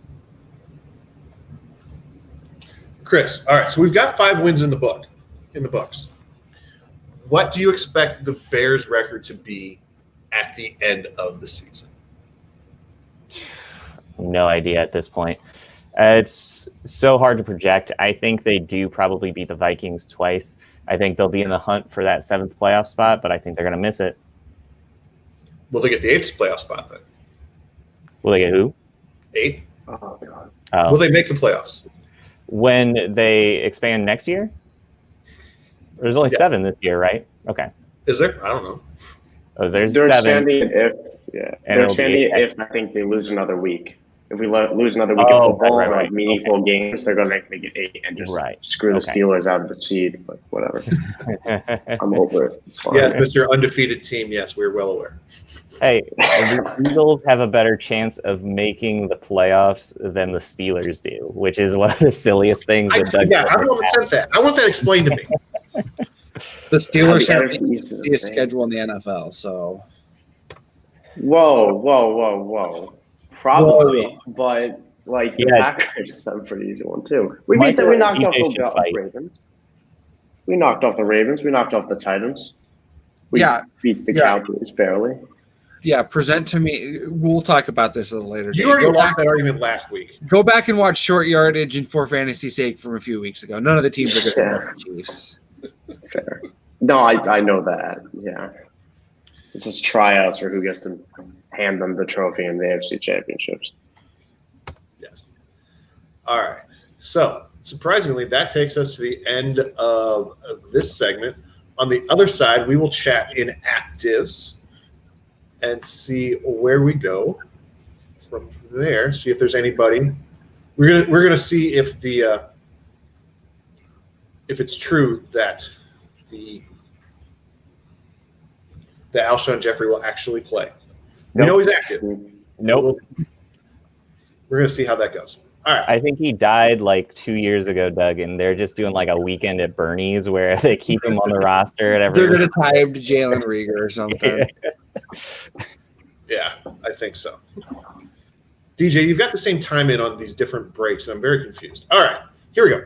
Chris, all right, so we've got 5 wins in the books. What do you expect the Bears' record to be at the end of the season? No idea at this point. It's so hard to project. I think they do probably beat the Vikings twice. I think they'll be in the hunt for that 7th playoff spot, but I think they're going to miss it. Will they get the 8th playoff spot then? Will they get who? 8th? Oh, God. Oh. Will they make the playoffs? When they expand next year? There's only 7 this year, right? Okay. Is there? I don't know. Oh, there's They're 7. expanding they're expanding if I think they lose another week. If we lose another week of football and like meaningful games, they're going to make it 8 and just screw the Steelers out of the seed. But whatever. I'm over it. It's fine. Yes, Mr. Undefeated Team. Yes, we're well aware. Hey, the Eagles have a better chance of making the playoffs than the Steelers do, which is one of the silliest things. I don't want to send that. I want that explained to me. The Steelers have the easiest schedule in the NFL, so. Whoa. Probably, but the Packers have a pretty easy one too. We knocked off the Ravens. We knocked off the Ravens. We knocked off the Titans. We beat the Cowboys barely. Yeah, present to me. We'll talk about this at a later date. You already lost that argument last week. Go back and watch Short Yardage and For Fantasy Sake from a few weeks ago. None of the teams are good for the Chiefs. Fair. No, I know that. Yeah. This is tryouts for who gets to hand them the trophy in the AFC Championships. Yes. All right. So, surprisingly, that takes us to the end of this segment. On the other side, we will chat in actives and see where we go from there. See if there's anybody. We're gonna see if it's true that the Alshon Jeffrey will actually play. We know he's active. Nope. We're going to see how that goes. All right. I think he died like 2 years ago, Doug, and they're just doing like a weekend at Bernie's where they keep him on the roster. At every They're going to tie him to Jalen Reagor or something. Yeah, I think so. DJ, you've got the same time in on these different breaks, and I'm very confused. All right, here we go.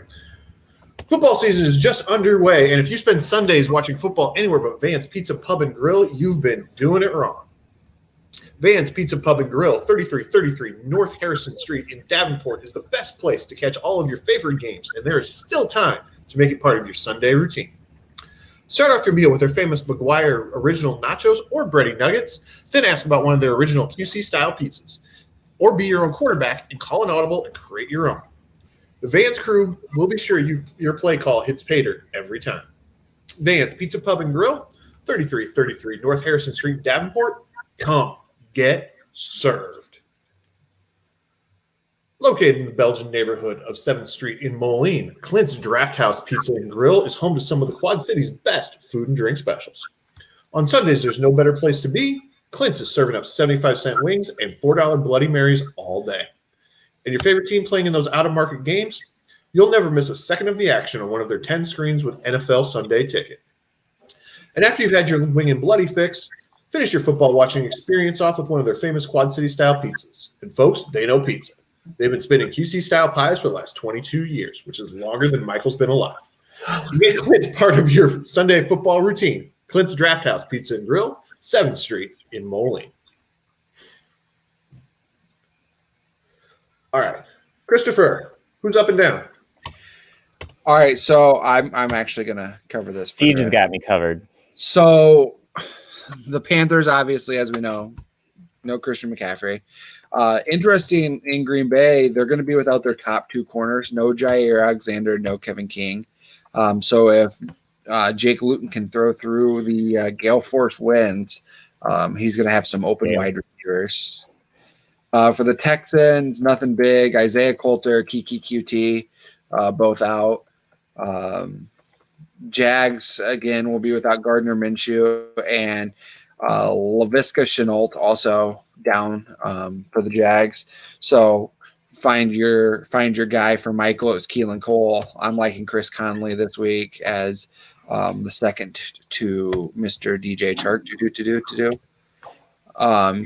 Football season is just underway, and if you spend Sundays watching football anywhere but Vance Pizza Pub and Grill, you've been doing it wrong. Vance Pizza Pub and Grill, 3333 North Harrison Street in Davenport, is the best place to catch all of your favorite games, and there is still time to make it part of your Sunday routine. Start off your meal with their famous McGuire original nachos or bready nuggets, then ask about one of their original QC-style pizzas. Or be your own quarterback and call an audible and create your own. The Vance crew will be sure your play call hits pay dirt every time. Vance Pizza Pub and Grill, 3333 North Harrison Street, Davenport. Come get served. Located in the Belgian neighborhood of 7th Street in Moline, Clint's Drafthouse Pizza and Grill is home to some of the Quad City's best food and drink specials. On Sundays, there's no better place to be. Clint's is serving up 75-cent wings and $4 Bloody Marys all day. And your favorite team playing in those out-of-market games? You'll never miss a second of the action on one of their 10 screens with NFL Sunday Ticket. And after you've had your wing and bloody fix, finish your football watching experience off with one of their famous Quad City-style pizzas. And folks, they know pizza. They've been spinning QC-style pies for the last 22 years, which is longer than Michael's been alive. So make Clint's part of your Sunday football routine. Clint's Drafthouse Pizza and Grill, 7th Street in Moline. All right, Christopher, who's up and down? All right, so I'm actually gonna cover this. Steve has got me covered. So the Panthers, obviously, as we know, no Christian McCaffrey. Interesting in Green Bay, they're going to be without their top 2 corners. No Jair Alexander, no Kevin King. So if Jake Luton can throw through the gale force winds, he's going to have some open wide receivers. For the Texans, nothing big. Isaiah Coulter, Kiki QT, both out. Jags, again, will be without Gardner Minshew, and LaVisca Chenault also down for the Jags. So find your guy for Michael. It was Keelan Cole. I'm liking Chris Conley this week as the second to Mr. DJ Chark to do.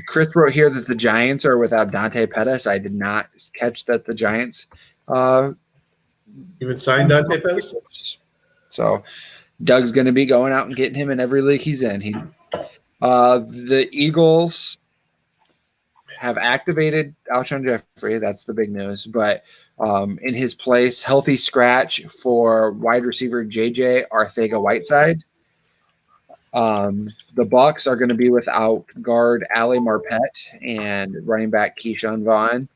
Chris wrote here that the Giants are without Dante Pettis. I did not catch that the Giants Even signed Dante Pettis? So Doug's going to be going out and getting him in every league he's in. The Eagles have activated Alshon Jeffrey. That's the big news. But in his place, healthy scratch for wide receiver JJ Arcega-Whiteside. The Bucs are going to be without guard Ali Marpet and running back Keyshawn Vaughn.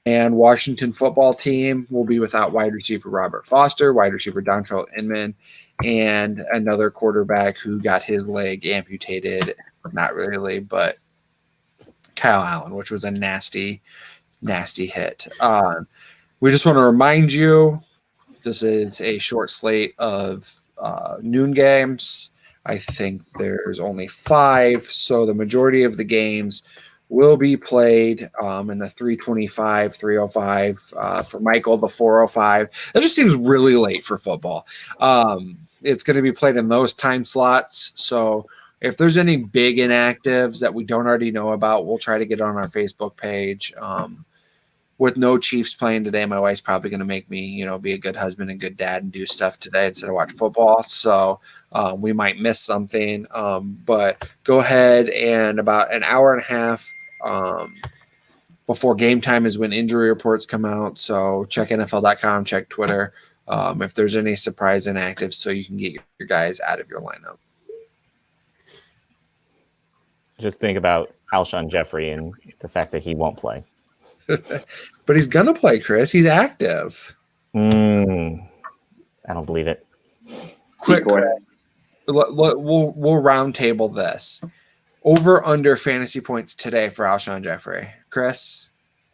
And Washington football team will be without wide receiver Robert Foster, wide receiver Dontrell Inman, and another quarterback who got his leg amputated. Not really, but Kyle Allen, which was a nasty, nasty hit. We just want to remind you, this is a short slate of noon games. I think there's only 5, so the majority of the games will be played in the 325, 305. For Michael, the 405. That just seems really late for football. It's going to be played in those time slots. So if there's any big inactives that we don't already know about, we'll try to get on our Facebook page. With no Chiefs playing today, my wife's probably going to make me, be a good husband and good dad and do stuff today instead of watch football. So we might miss something. But go ahead, and about an hour and a half before game time is when injury reports come out. So check NFL.com, check Twitter if there's any surprise inactives, so you can get your guys out of your lineup. Just think about Alshon Jeffrey and the fact that he won't play. But he's gonna play, Chris. He's active. I don't believe it. Quick, we'll round table this. Over under fantasy points today for Alshon Jeffrey. Chris?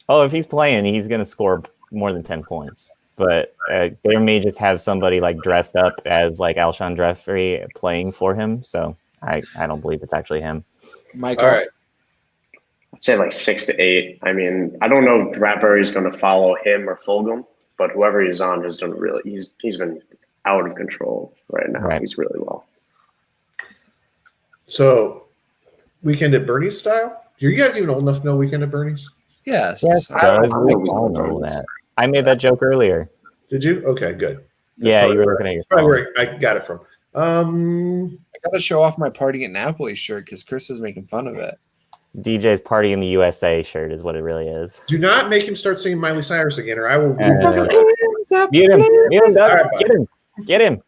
Oh, if he's playing, he's going to score more than 10 points. But they may just have somebody like dressed up as like Alshon Jeffrey playing for him. So I don't believe it's actually him. Michael? All right. I'd say like 6 to 8. I mean, I don't know if Bradbury's going to follow him or Fulgham, but whoever he's on has done really. He's been out of control right now. Right. He's really well. So, Weekend at Bernie's style? Are you guys even old enough to know Weekend at Bernie's? Yes. Doug, we all know that. I made that joke earlier. Did you? Okay, good. Yeah, you were looking at your That's probably phone. where I got it from. I got to show off my Party at Napoli shirt because Chris is making fun of it. DJ's Party in the USA shirt is what it really is. Do not make him start singing Miley Cyrus again, or I will. Get him, Doug. All right, Get him.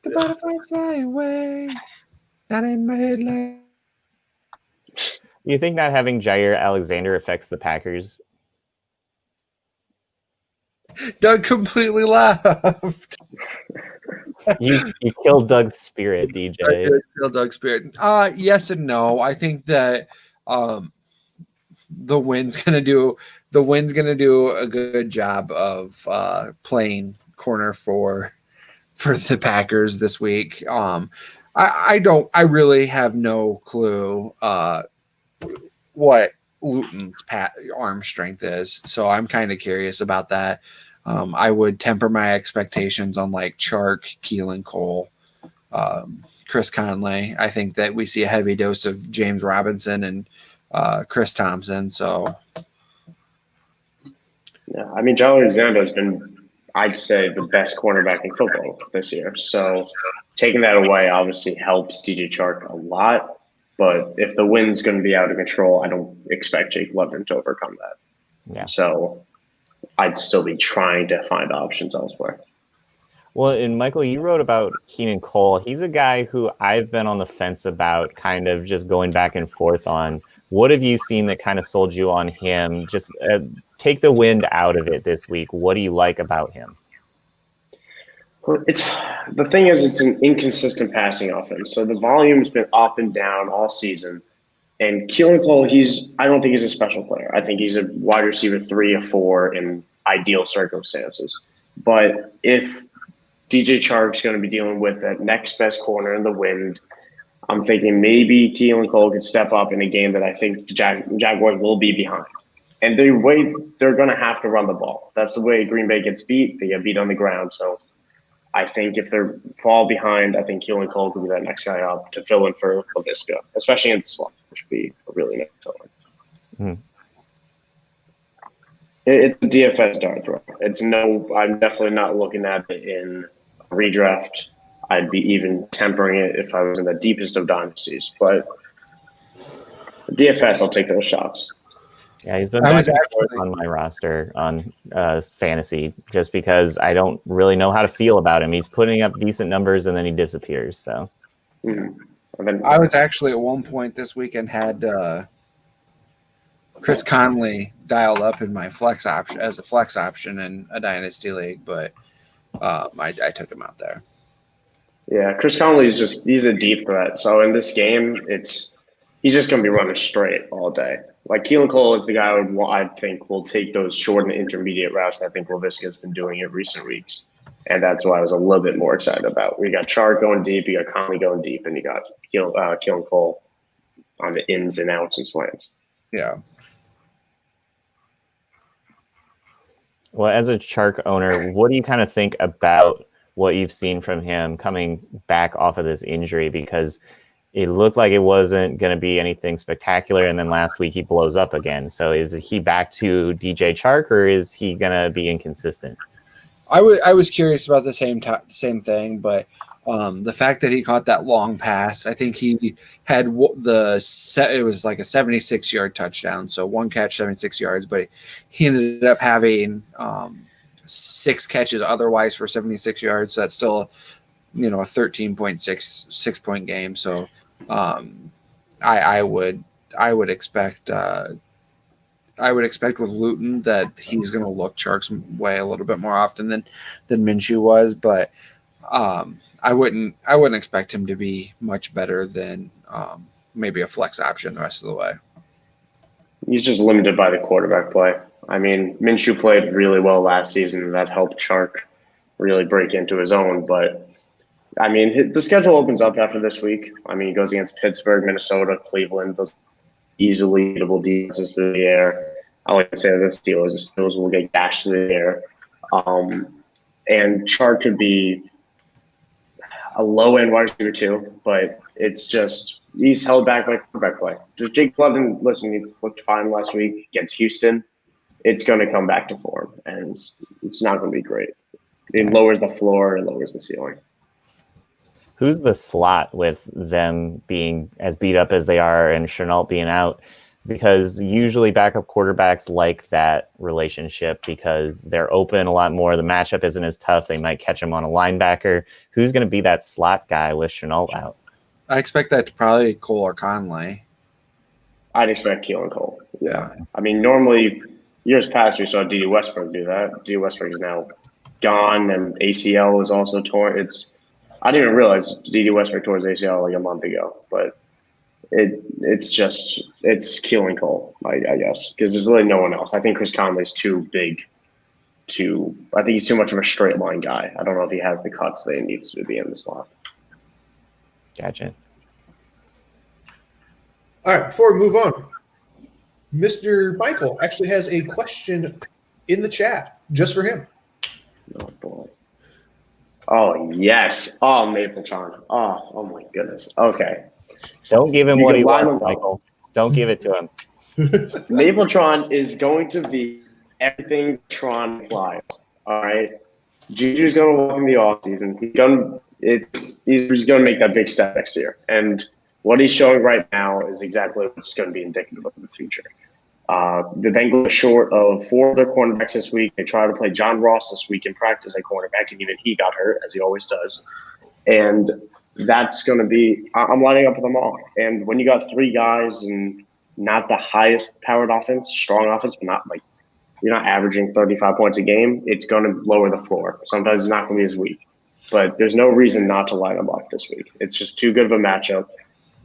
The butterfly fly away. Not in my headlight. You think not having Jair Alexander affects the Packers? Doug completely laughed. You killed Doug's spirit, DJ. I did kill Doug's spirit. Yes and no. I think that the wind's gonna do a good job of playing corner for the Packers this week. I really have no clue what Luton's arm strength is, so I'm kind of curious about that. I would temper my expectations on like Chark, Keelan Cole, Chris Conley. I think that we see a heavy dose of James Robinson and Chris Thompson. So, yeah, I mean, John Alexander has been, I'd say, the best cornerback in football this year. So taking that away obviously helps DJ Chark a lot. But if the wind's going to be out of control, I don't expect Jake Luton to overcome that. Yeah. So I'd still be trying to find options elsewhere. Well, and Michael, you wrote about Keenan Cole. He's a guy who I've been on the fence about, kind of just going back and forth on. What have you seen that kind of sold you on him? Just take the wind out of it this week. What do you like about him? Well, it's an inconsistent passing offense. So the volume's been up and down all season. And Keelan Cole, I don't think he's a special player. I think he's a wide receiver 3 or 4 in ideal circumstances. But if DJ Chark's going to be dealing with that next best corner in the wind, I'm thinking maybe Keelan Cole could step up in a game that I think Jaguars will be behind. And they're going to have to run the ball. That's the way Green Bay gets beat. They get beat on the ground. So I think if they fall behind, I think Keelan Cole could be that next guy up to fill in for LaVisca, especially in the slot, which would be a really nice fill-in. It's a DFS dart throw. I'm definitely not looking at it in a redraft. I'd be even tempering it if I was in the deepest of dynasties. But DFS, I'll take those shots. Yeah, he's been back and forth on my roster on fantasy just because I don't really know how to feel about him. He's putting up decent numbers and then he disappears. So I was actually at one point this weekend had Chris Conley dialed up in my flex option as a flex option in a dynasty league, but I took him out there. Yeah, Chris Conley he's a deep threat. So in this game, he's just going to be running straight all day. Like Keelan Cole is the guy I think will take those short and intermediate routes. I think Laviska's been doing in recent weeks. And that's why I was a little bit more excited about. We got Chark going deep, you got Conley going deep, and you got Keelan Cole on the ins and outs and slants. Yeah. Well, as a Chark owner, what do you kind of think about what you've seen from him coming back off of this injury? Because it looked like it wasn't going to be anything spectacular, and then last week he blows up again. So is he back to DJ Chark, or is he going to be inconsistent? I was curious about the same thing, but the fact that he caught that long pass, I think he had it was like a 76-yard touchdown, so one catch, 76 yards, but he ended up having 6 catches otherwise for 76 yards, so that's still a 13.6 point game. So I would expect with Luton that he's going to look Chark's way a little bit more often than Minshew was, but I wouldn't expect him to be much better than maybe a flex option the rest of the way. He's just limited by the quarterback play. I mean, Minshew played really well last season, and that helped Chark really break into his own. But, I mean, the schedule opens up after this week. I mean, he goes against Pittsburgh, Minnesota, Cleveland, those easily beatable defenses through the air. I like to say that the Steelers will get gashed through the air. And Chark could be a low-end wide receiver too, but it's just he's held back by quarterback play. Just Jake London, listen, he looked fine last week against Houston. It's going to come back to form, and it's not going to be great. It lowers the floor, it lowers the ceiling. Who's the slot with them being as beat up as they are and Shenault being out? Because usually backup quarterbacks like that relationship because they're open a lot more. The matchup isn't as tough. They might catch him on a linebacker. Who's going to be that slot guy with Shenault out? I expect that to probably Cole or Conley. I'd expect Keelan Cole. Yeah. I mean, normally years past we saw D.D. Westbrook do that. D.D. Westbrook is now gone, and ACL is also torn. I didn't even realize D.D. Westbrook tore his ACL like a month ago, but it's Keelan Cole, I guess, because there's really no one else. I think Chris Conley's too big I think he's too much of a straight line guy. I don't know if he has the cuts that he needs to be in the slot. Gotcha. All right, before we move on, Mr. Michael actually has a question in the chat just for him. Oh, boy. Oh, yes. Oh, Mapletron. Oh my goodness. Okay. Don't give him what he wants, Michael. Don't give it to him. Mapletron is going to be everything Tron implies. All right. Juju's going to walk in the offseason. He's going to make that big step next year. And what he's showing right now is exactly what's going to be indicative of the future. The Bengals are short of 4 of their cornerbacks this week. They tried to play John Ross this week in practice at cornerback, and even he got hurt, as he always does. And that's going to be – I'm lining up with them all. And when you got 3 guys and not the highest powered offense, strong offense, but not like you're not averaging 35 points a game, it's going to lower the floor. Sometimes it's not going to be as weak. But there's no reason not to line them up this week. It's just too good of a matchup.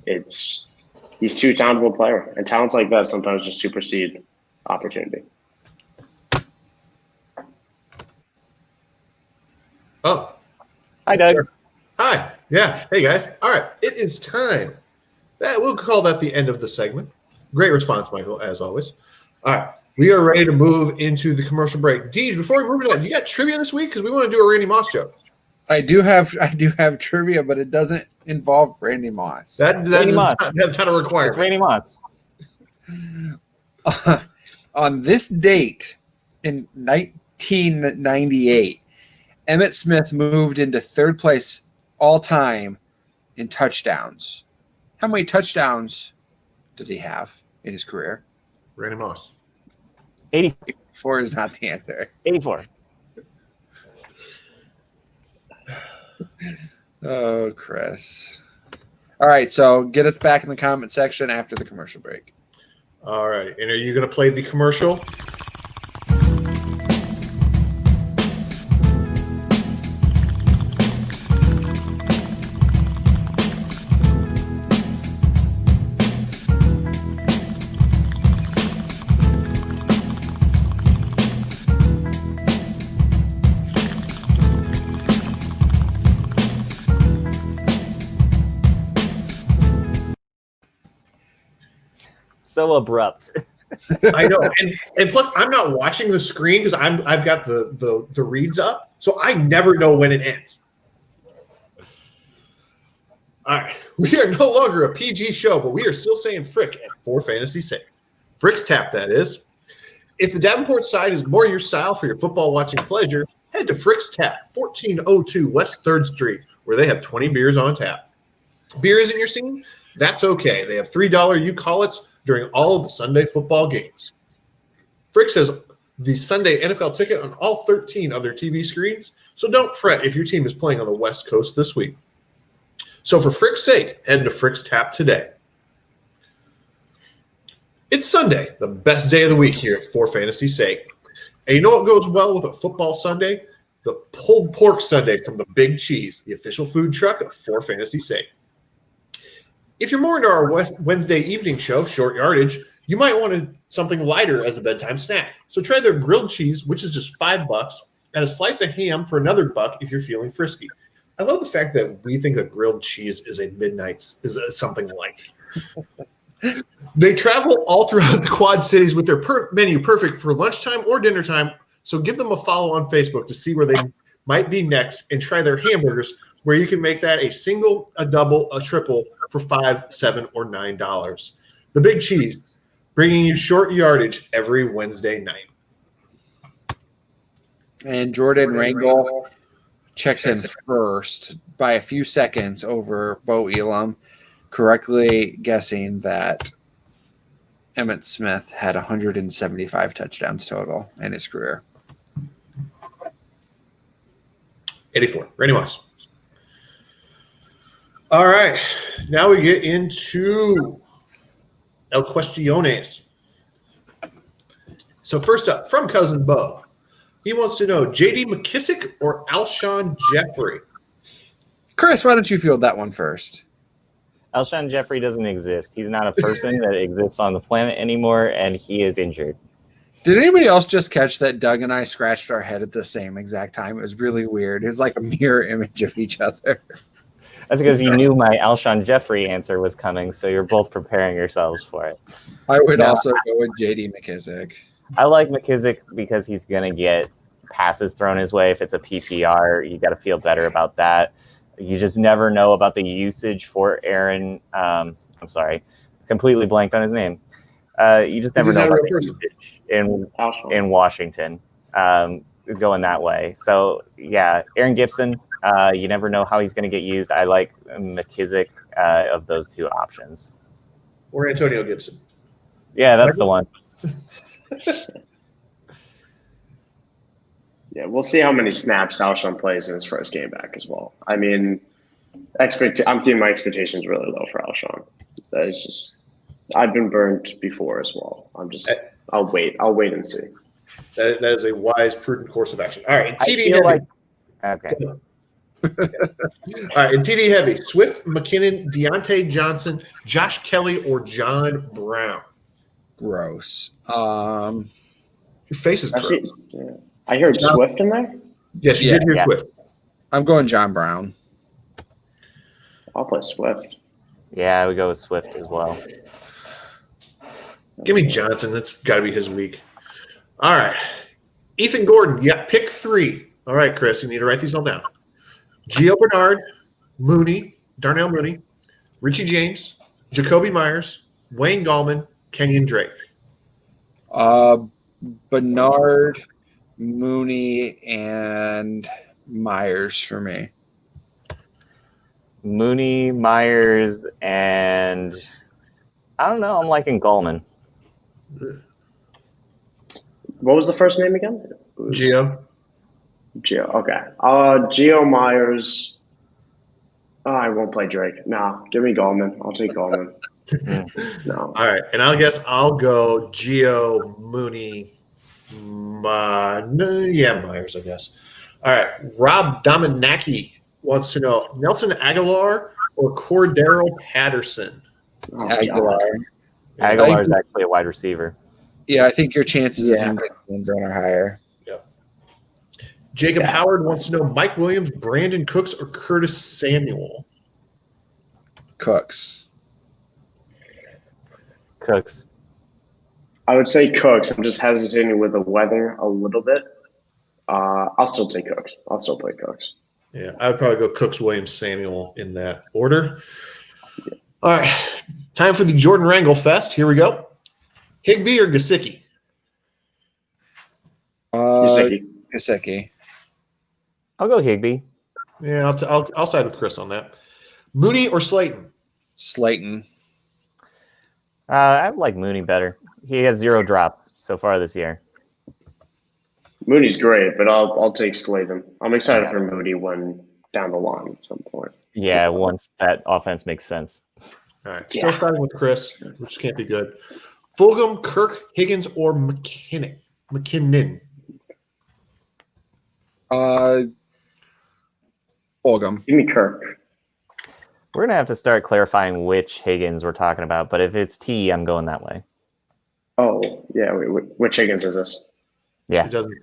He's too talented a player. And talents like that sometimes just supersede opportunity. Oh. Hi, Doug. Sure. Hi. Yeah. Hey, guys. All right. It is time. We'll call that the end of the segment. Great response, Michael, as always. All right. We are ready to move into the commercial break. Deej, before we move to that, you got trivia this week? Because we want to do a Randy Moss joke. I do have trivia, but it doesn't involve Randy Moss. That's not a requirement. Randy Moss. On this date in 1998, Emmitt Smith moved into third place all time in touchdowns. How many touchdowns did he have in his career? Randy Moss. 84 is not the answer. 84. Oh, Chris. All right, so get us back in the comment section after the commercial break. All right. And are you going to play the commercial? So abrupt. I know, and plus I'm not watching the screen because I've got the reads up, so I never know when it ends. All right, we are no longer a PG show, but we are still saying frick at For Fantasy's sake. Frick's Tap, that is. If the Davenport side is more your style for your football watching pleasure, head to Frick's Tap, 1402 West 3rd Street, where they have 20 beers on tap. Beer isn't your scene? That's okay. They have $3 you call it's during all of the Sunday football games. Frick's has the Sunday NFL ticket on all 13 of their TV screens, so don't fret if your team is playing on the West Coast this week. So for Frick's sake, head to Frick's Tap today. It's Sunday, the best day of the week here at For Fantasy's sake. And you know what goes well with a football Sunday? The pulled pork Sunday from the Big Cheese, the official food truck of For Fantasy's sake. If you're more into our Wednesday evening show, Short Yardage, you might want something lighter as a bedtime snack. So try their grilled cheese, which is just $5, and a slice of ham for another $1 if you're feeling frisky. I love the fact that we think a grilled cheese is something light. They travel all throughout the Quad Cities with their menu perfect for lunchtime or dinner time. So give them a follow on Facebook to see where they might be next and try their hamburgers, where you can make that a single, a double, a triple for $5, $7, or $9. The Big Cheese, bringing you Short Yardage every Wednesday night. And Jordan Rangel checks in first by a few seconds over Bo Elam, correctly guessing that Emmitt Smith had 175 touchdowns total in his career. 84. Randy Moss. All right. Now we get into El Cuestiones. So first up, from Cousin Bo, he wants to know J.D. McKissick or Alshon Jeffrey? Chris, why don't you field that one first? Alshon Jeffrey doesn't exist. He's not a person that exists on the planet anymore, and he is injured. Did anybody else just catch that Doug and I scratched our head at the same exact time? It was really weird. It's like a mirror image of each other. That's because you knew my Alshon Jeffrey answer was coming, so you're both preparing yourselves for it. I would also go with J.D. McKissick. I like McKissick because he's going to get passes thrown his way. If it's a PPR, you got to feel better about that. You just never know about the usage for Aaron. I'm sorry, completely blanked on his name. You just never know about the usage in Washington going that way. So, yeah, Aaron Gibson, you never know how he's going to get used. I like McKissick of those two options. Or Antonio Gibson. Yeah, that's the one. Yeah, we'll see how many snaps Alshon plays in his first game back as well. I mean, I'm keeping my expectations really low for Alshon. That is just, I've been burned before as well. I'll wait and see. That is a wise, prudent course of action. All right, TD heavy. Okay. All right, and TD heavy: Swift, McKinnon, Deontay Johnson, Josh Kelly, or John Brown. Gross. Your face is gross. Yeah. I heard Swift in there. Yes, you did hear Swift. I'm going John Brown. I'll play Swift. Yeah, we go with Swift as well. Give me Johnson. That's got to be his week. All right. Ethan Gordon, yeah, pick 3. All right, Chris, you need to write these all down. Gio Bernard, Darnell Mooney, Richie James, Jacoby Myers, Wayne Gallman, Kenyon Drake. Bernard, Mooney, and Myers for me. Mooney, Myers, and I don't know. I'm liking Gallman. What was the first name again? Gio. Gio. Okay. Gio Myers. Oh, I won't play Drake. No, give me Gallman. I'll take Gallman. No. All right, and I guess I'll go Gio, Mooney, Myers, I guess. All right, Rob Dominacki wants to know Nelson Aguilar or Cordero Patterson. Oh, Aguilar. God. Aguilar is actually a wide receiver. Yeah, I think your chances of Yeah. him getting the end zone are higher. Jacob Howard wants to know Mike Williams, Brandon Cooks, or Curtis Samuel. Cooks. Cooks. I would say Cooks. I'm just hesitating with the weather a little bit. I'll still take Cooks. I'll still play Cooks. Yeah, I would probably go Cooks, Williams, Samuel in that order. All right, time for the Jordan Wrangle Fest. Here we go. Higbee or Gesicki? Gesicki. I'll go Higbee. Yeah, I'll side with Chris on that. Mooney or Slayton? Slayton. I like Mooney better. He has 0 drops so far this year. Mooney's great, but I'll take Slayton. I'm excited for Mooney when down the line at some point. Yeah, once that offense makes sense. All right, still starting with Chris, which can't be good. Fulgham, Kirk, Higgins, or McKinnon? Fulgham. Give me Kirk. We're going to have to start clarifying which Higgins we're talking about, but if it's T, I'm going that way. Oh, yeah. Which Higgins is this? Yeah. It doesn't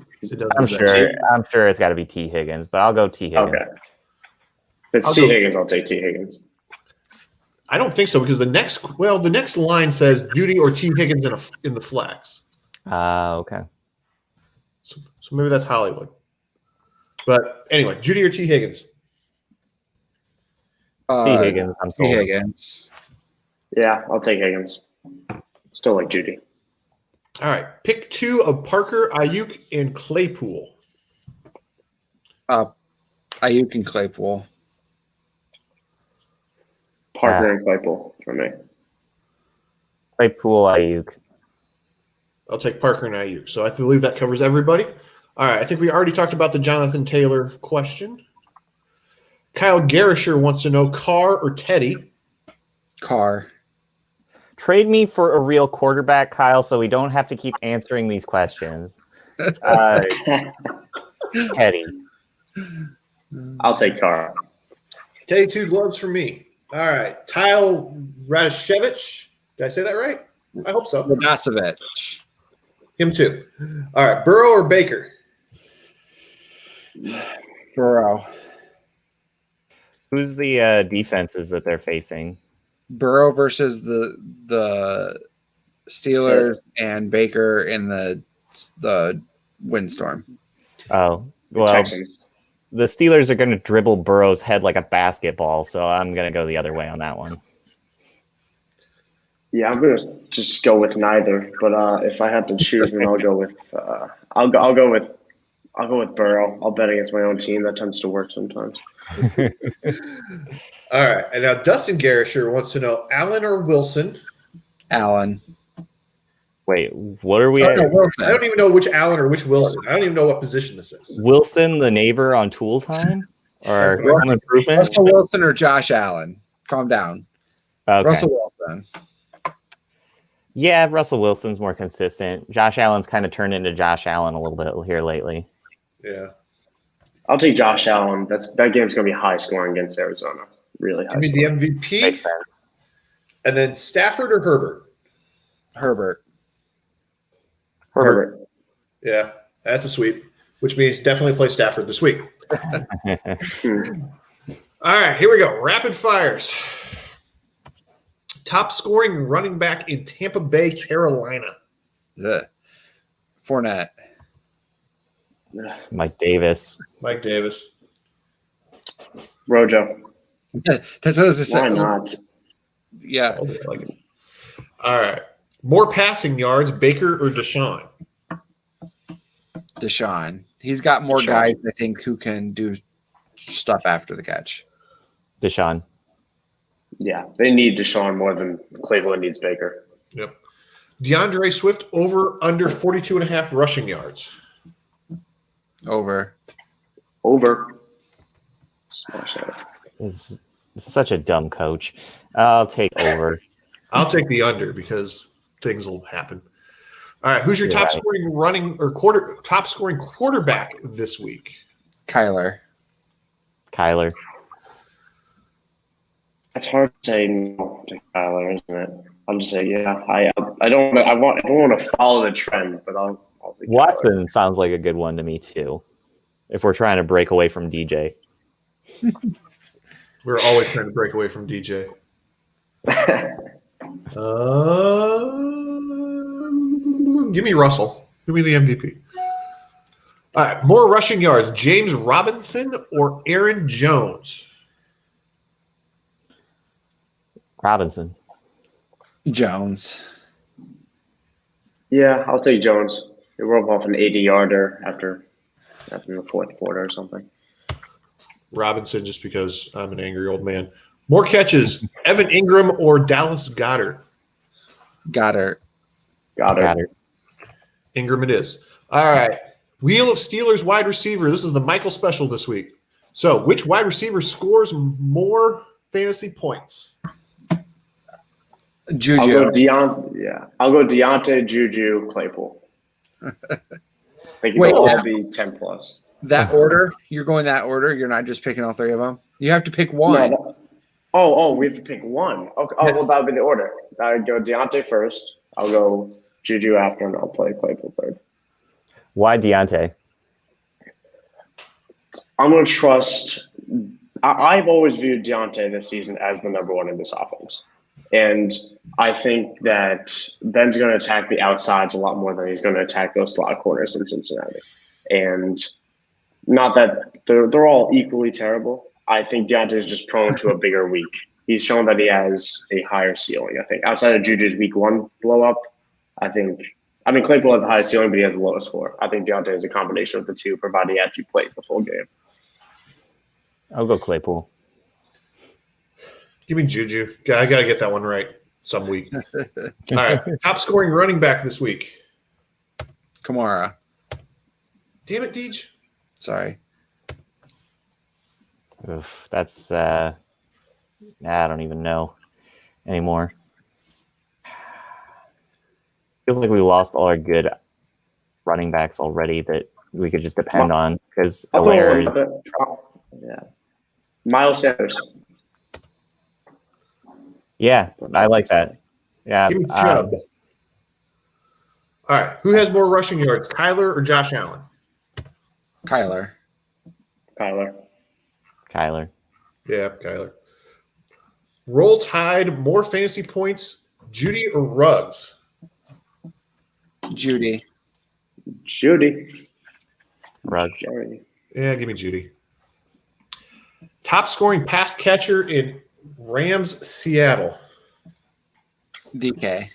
I'm sure it's got to be T Higgins, but I'll go T Higgins. Okay. If it's T Higgins, I'll take T Higgins. I don't think so because the next line says Judy or T Higgins in the flex. Okay. So maybe that's Hollywood. But anyway, Judy or T Higgins? T Higgins. I'm T sold. Higgins. Yeah, I'll take Higgins. Still like Judy. All right. Pick 2 of Parker, Ayuk, and Claypool. Ayuk and Claypool. Parker and Claypool for me. Claypool, Ayuk. I'll take Parker and Ayuk. So I believe that covers everybody. All right. I think we already talked about the Jonathan Taylor question. Kyle Garrisher wants to know Carr or Teddy. Carr. Trade me for a real quarterback, Kyle, so we don't have to keep answering these questions. Teddy. I'll take Carr. Teddy, 2 gloves for me. All right. Tyle Radashevich. Did I say that right? I hope so. Radasevich. Him too. All right. Burrow or Baker? Burrow. Who's the defenses that they're facing? Burrow versus the Steelers and Baker in the windstorm. Oh, well, Texans. the Steelers are going to dribble Burrow's head like a basketball, so I'm going to go the other way on that one. Yeah, I'm gonna just go with neither. But if I had to choose, then I'll go with I'll go with Burrow. I'll bet against my own team. That tends to work sometimes. All right. And now Dustin Garrisher wants to know Allen or Wilson. Allen. Wait, what are we Oh, at? no, Wilson. I don't even know which Allen or which Wilson. I don't even know what position this is. Wilson, the neighbor on Tool Time? Or Russell Home Improvement? Russell Wilson or Josh Allen? Calm down. Okay. Russell Wilson. Yeah, Russell Wilson's more consistent. Josh Allen's kind of turned into Josh Allen a little bit here lately. Yeah. I'll take Josh Allen. That game's gonna be high scoring against Arizona. Really high. Give me the scoring. MVP. Makes sense. And then Stafford or Herbert? Herbert. Herbert. Yeah, that's a sweep, which means definitely play Stafford this week. All right, here we go. Rapid fires. Top scoring running back in Tampa Bay, Carolina. Ugh. Fournette. Mike Davis. Mike Davis. Rojo. That's what I was just Why saying. not? Yeah. I like it. All right. More passing yards, Baker or Deshaun? Deshaun. He's got more Deshaun. guys, I think, who can do stuff after the catch. Deshaun. Yeah, they need Deshaun more than Cleveland needs Baker. Yep. DeAndre Swift over under 42.5 rushing yards. Over. Smash that. Is such a dumb coach. I'll take over. I'll take the under because things will happen. All right, who's your You're top right. scoring top scoring quarterback this week? Kyler. Kyler. That's hard to say no to Kyler, isn't it? I'll just say yeah. I don't want to follow the trend, but I'll say Kyler. Watson sounds like a good one to me too. If we're trying to break away from DJ. We're always trying to break away from DJ. Give me Russell. Give me the MVP. All right, more rushing yards. James Robinson or Aaron Jones? Robinson. Jones. Yeah, I'll take Jones. They roll off an 80-yarder after the fourth quarter or something. Robinson, just because I'm an angry old man. More catches. Evan Ingram or Dallas Goedert? Goddard. Got it. Ingram it is. All right. Wheel of Steelers wide receiver. This is the Michael special this week. So, which wide receiver scores more fantasy points? Juju. I'll go Deontay, Juju, Claypool. They can all be 10 plus. That order? You're going that order? You're not just picking all three of them? You have to pick one. No, we have to pick one. Okay. Oh, well, that would be the order. I would go Deontay first. I'll go Juju after, and I'll play Claypool third. Why Deontay? I'm going to trust. I've always viewed Deontay this season as the number one in this offense. And I think that Ben's going to attack the outsides a lot more than he's going to attack those slot corners in Cincinnati. And not that they're all equally terrible. I think Deontay is just prone to a bigger week. He's shown that he has a higher ceiling, I think. Outside of Juju's week one blow up, Claypool has the highest ceiling, but he has the lowest floor. I think Deontay is a combination of the two, provided he actually plays the full game. I'll go Claypool. Give me Juju. I got to get that one right some week. All right. Top scoring running back this week. Kamara. Damn it, Deej. Sorry. Oof, that's I don't even know anymore. Feels like we lost all our good running backs already that we could just depend on because Yeah. Miles Sanders. Yeah, I like that. Yeah. Give me Chubb. All right. Who has more rushing yards, Kyler or Josh Allen? Kyler. Kyler. Yeah, Kyler. Roll Tide, more fantasy points, Judy or Ruggs? Judy. Ruggs. Yeah, give me Judy. Top scoring pass catcher in Rams Seattle. DK.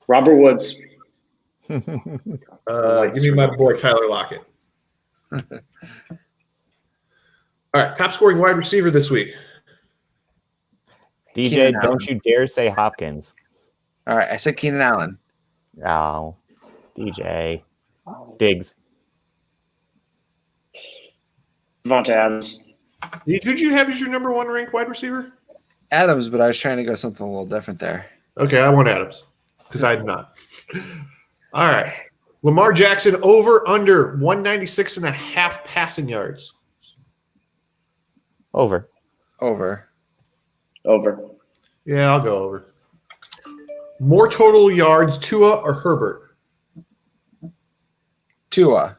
Robert Woods. Give me my boy Tyler Lockett. All right, top scoring wide receiver this week. DJ, Keenan don't Allen. you dare say Hopkins. All right, I said Keenan Allen. Oh, DJ. Diggs. Devontae Adams. Who'd you have as your number one ranked wide receiver? Adams, but I was trying to go something a little different there. Okay, I want Adams because I did not. All right. Lamar Jackson over under 196.5 passing yards. Over. Yeah, I'll go over. More total yards, Tua or Herbert? Tua.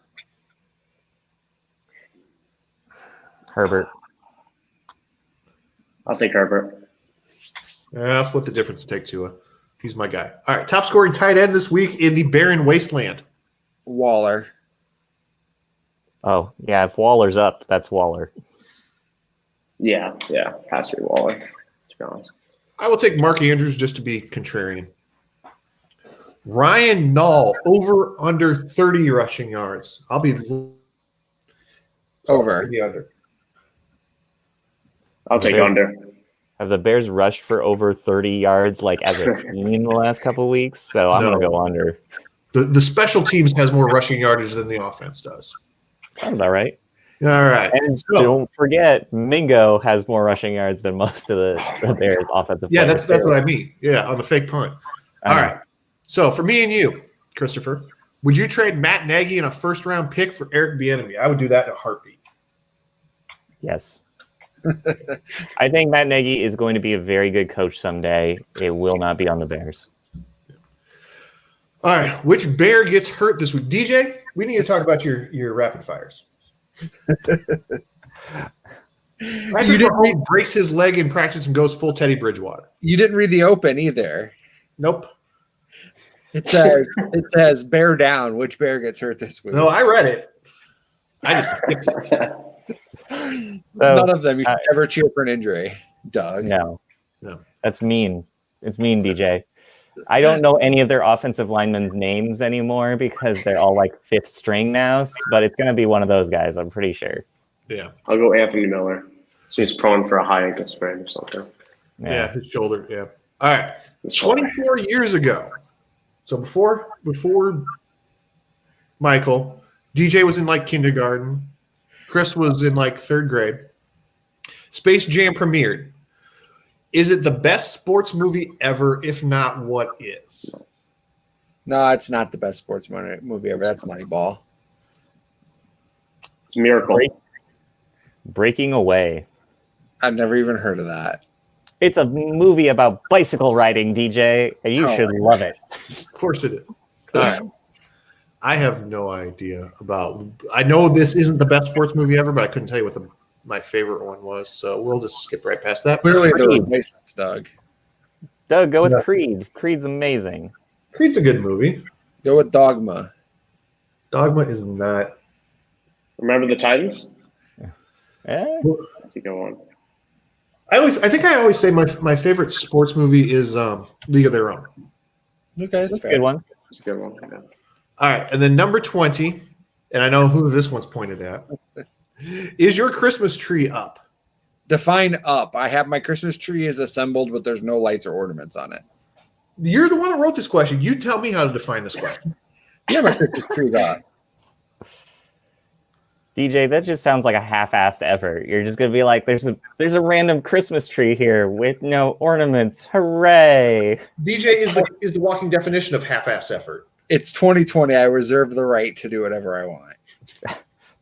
Herbert. I'll take Herbert. Yeah, I'll split the difference to take Tua. He's my guy. All right, top scoring tight end this week in the barren wasteland. Waller. Oh, yeah, if Waller's up, that's Waller. Yeah. Has to be Waller, to be honest. I will take Mark Andrews just to be contrarian. Ryan Nall, over under 30 rushing yards. I'll be Over. the under. I'll take Bears- under. Have the Bears rushed for over 30 yards like as a team the last couple of weeks? So I'm No. going to go under. The special teams has more rushing yardage than the offense does. Sounds about right. All right. And So, don't forget, Mingo has more rushing yards than most of the Bears offensive yeah, players. that's what I mean. Yeah, on the fake punt. All right. So for me and you, Christopher, would you trade Matt Nagy in a first-round pick for Eric Bieniemy? I would do that in a heartbeat. Yes. I think Matt Nagy is going to be a very good coach someday. It will not be on the Bears. All right. Which Bear gets hurt this week? DJ, we need to talk about your rapid fires. You didn't breaks his leg in practice and goes full Teddy Bridgewater. You didn't read the open either. Nope. It says bear down. Which bear gets hurt this week? No, I read it. I just skipped it. None of them. You should never cheer for an injury, Doug. No. No. That's mean. It's mean, DJ. I don't know any of their offensive linemen's names anymore because they're all like fifth string now, but it's going to be one of those guys, I'm pretty sure. Yeah. I'll go Anthony Miller. So he's prone for a high ankle sprain or something. Yeah, his shoulder. Yeah. All right. 24 years ago. So before Michael, DJ was in like kindergarten. Chris was in like third grade. Space Jam premiered. Is it the best sports movie ever? If not, what is? No, it's not the best sports movie ever. That's Moneyball. It's a miracle. Breaking Away. I've never even heard of that. It's a movie about bicycle riding, DJ, and you should love it. Of course it is. All right. I have no idea about. I know this isn't the best sports movie ever, but I couldn't tell you what my favorite one was. So we'll just skip right past that. Clearly, the Creed. replacements, Doug. Doug, go with Creed. Creed's amazing. Creed's a good movie. Go with Dogma. Dogma is not. Remember the Titans? Eh? That's a good one. I think I always say my favorite sports movie is League of Their Own. Okay, That's a good one. It's a good one. Yeah. All right, and then number 20, and I know who this one's pointed at. Is your Christmas tree up? Define up. I have my Christmas tree is assembled, but there's no lights or ornaments on it. You're the one that wrote this question. You tell me how to define this question. Yeah, my Christmas tree's up. DJ, that just sounds like a half-assed effort. You're just gonna be like, there's a random Christmas tree here with no ornaments. Hooray! DJ is the walking definition of half-ass effort. It's 2020. I reserve the right to do whatever I want.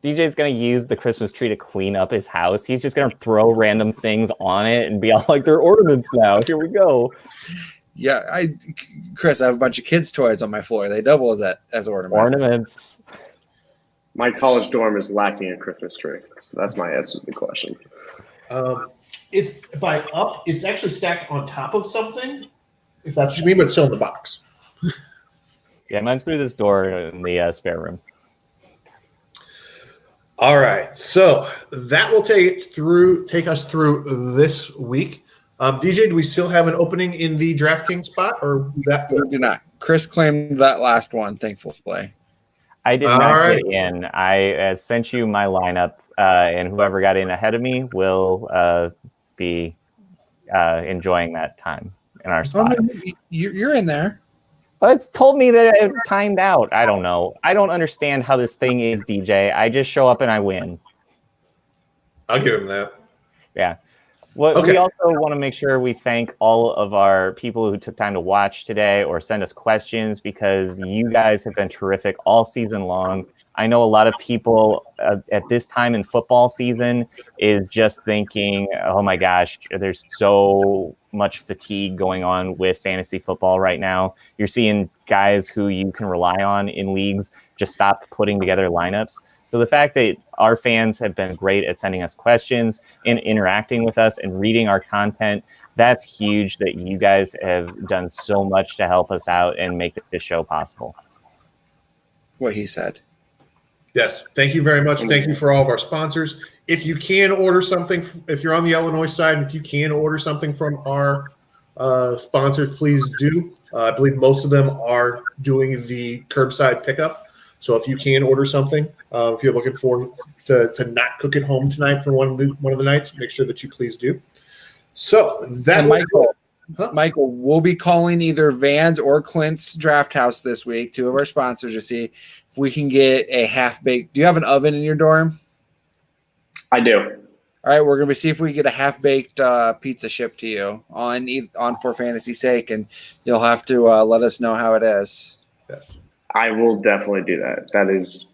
DJ's gonna use the Christmas tree to clean up his house. He's just gonna throw random things on it and be all like, "They're ornaments now. Here we go." Yeah, Chris, I have a bunch of kids' toys on my floor. They double as ornaments. Ornaments. My college dorm is lacking a Christmas tree. So that's my answer to the question. It's by up. It's actually stacked on top of something. If that's what you mean, but it's still in the box. Yeah, mine's through this door in the spare room. All right, so that will take us through this week. DJ, do we still have an opening in the DraftKings spot, or that? We do not. Chris claimed that last one. Thankfully. I did not get in. I sent you my lineup, and whoever got in ahead of me will be enjoying that time in our spot. Oh, no, you're in there. But it's told me that it timed out. I don't know. I don't understand how this thing is, DJ. I just show up and I win. I'll give him that. Yeah. Well, we also want to make sure we thank all of our people who took time to watch today or send us questions, because you guys have been terrific all season long. I know a lot of people at this time in football season is just thinking, oh my gosh, there's so much fatigue going on with fantasy football right now. You're seeing guys who you can rely on in leagues just stop putting together lineups. So the fact that our fans have been great at sending us questions and interacting with us and reading our content, that's huge, that you guys have done so much to help us out and make this show possible. What he said. Yes, thank you very much. Thank you for all of our sponsors. If you can order something, if you're on the Illinois side, and if you can order something from our sponsors, please do. I believe most of them are doing the curbside pickup. So if you can order something, if you're looking forward to not cook at home tonight for one of the nights, make sure that you please do. So that Michael, we'll be calling either Van's or Clint's Drafthouse this week, two of our sponsors, to see if we can get a half-baked. Do you have an oven in your dorm? I do. All right, we're going to see if we can get a half-baked pizza shipped to you on For Fantasy's Sake, and you'll have to let us know how it is. Yes. I will definitely do that. That is,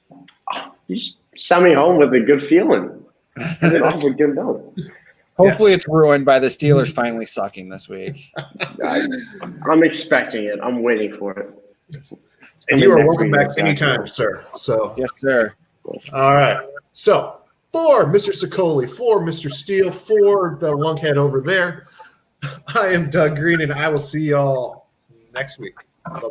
you just send me home with a good feeling. Get off a good note. Hopefully it's ruined by the Steelers finally sucking this week. I'm expecting it. I'm waiting for it. And you are welcome back anytime, sir. So yes, sir. All right. So for Mr. Sicoli, for Mr. Steele, for the lunkhead over there, I am Doug Green, and I will see y'all next week. Bye-bye.